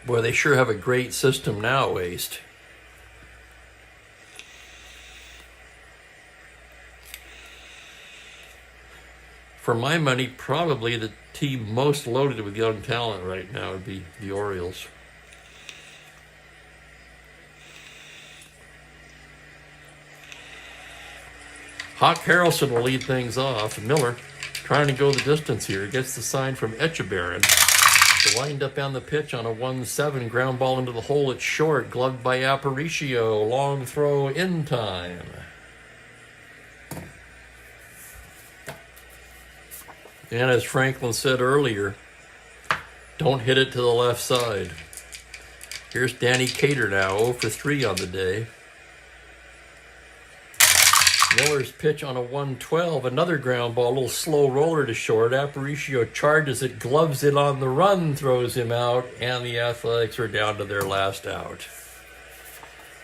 Boy, they sure have a great system now, Waste. For my money, probably the team most loaded with young talent right now would be the Orioles. Hawk Harrelson will lead things off. Miller trying to go the distance here. Gets the sign from Echebarren. The wind up on the pitch on a 1-7. Ground ball into the hole. It's short. Gloved by Aparicio. Long throw in time. And as Franklin said earlier, don't hit it to the left side. Here's Danny Cater now, 0 for 3 on the day. Miller's pitch on a 112, another ground ball, a little slow roller to short. Aparicio charges it, gloves it on the run, throws him out, and the Athletics are down to their last out.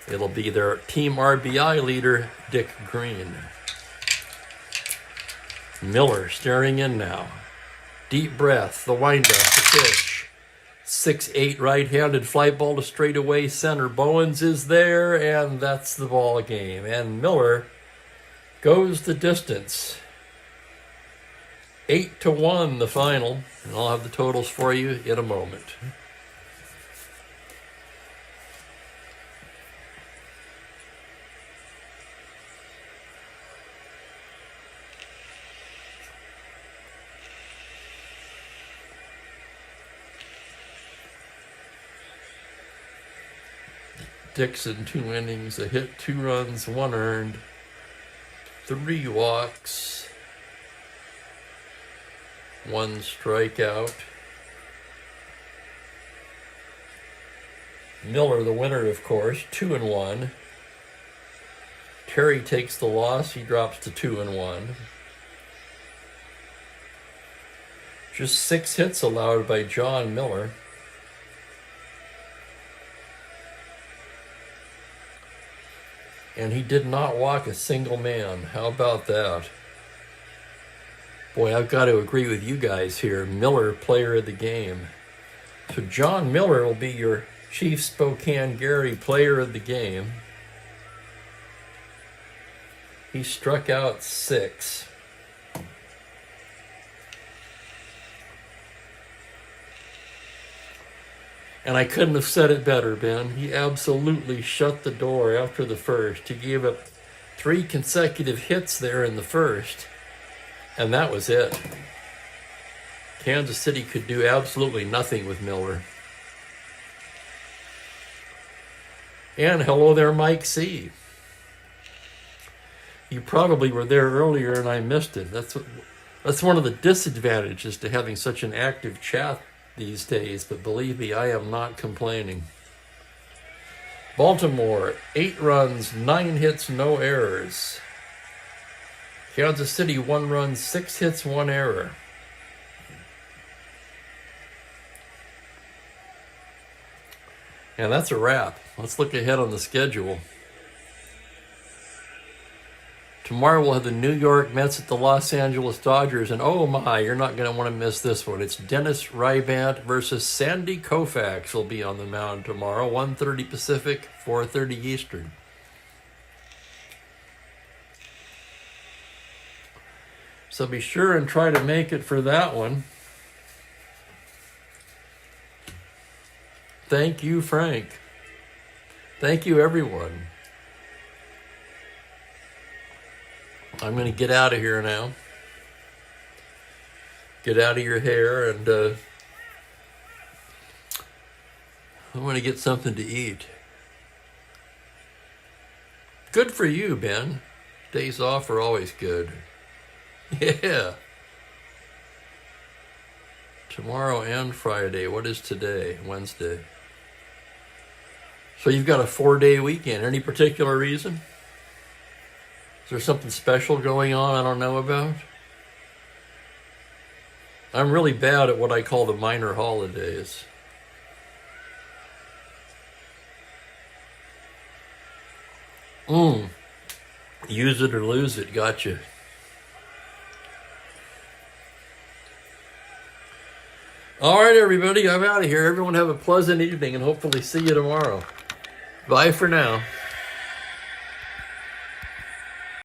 It'll be their team RBI leader, Dick Green. Miller staring in now. Deep breath, the windup, the pitch. 6-8 right-handed fly ball to straightaway center. Bowens is there, and that's the ball game. And Miller goes the distance. 8-1 the final. And I'll have the totals for you in a moment. Dixon, 2 innings, a hit, 2 runs, 1 earned, 3 walks, 1 strikeout. Miller, the winner, of course, 2-1. Terry takes the loss. He drops to 2-1. Just 6 hits allowed by John Miller. And he did not walk a single man. How about that? Boy, I've got to agree with you guys here. Miller, player of the game. So John Miller will be your Chief Spokane Gary player of the game. He struck out 6. And I couldn't have said it better, Ben. He absolutely shut the door after the first. He gave up 3 consecutive hits there in the first, and that was it. Kansas City could do absolutely nothing with Miller. And hello there, Mike C. You probably were there earlier and I missed it. That's one of the disadvantages to having such an active chat these days, but believe me, I am not complaining. Baltimore, 8 runs, 9 hits, no errors. Kansas City, 1 run, 6 hits, 1 error. And that's a wrap. Let's look ahead on the schedule. Tomorrow we'll have the New York Mets at the Los Angeles Dodgers, and oh my, you're not going to want to miss this one. It's Dennis Rybant versus Sandy Koufax will be on the mound tomorrow, 1:30 Pacific, 4:30 Eastern. So be sure and try to make it for that one. Thank you, Frank. Thank you, everyone. I'm going to get out of here now. Get out of your hair, and I'm going to get something to eat. Good for you, Ben. Days off are always good. Yeah. Tomorrow and Friday. What is today? Wednesday. So you've got a 4-day weekend. Any particular reason? Is there something special going on I don't know about? I'm really bad at what I call the minor holidays. Use it or lose it. Gotcha. All right, everybody. I'm out of here. Everyone have a pleasant evening and hopefully see you tomorrow. Bye for now.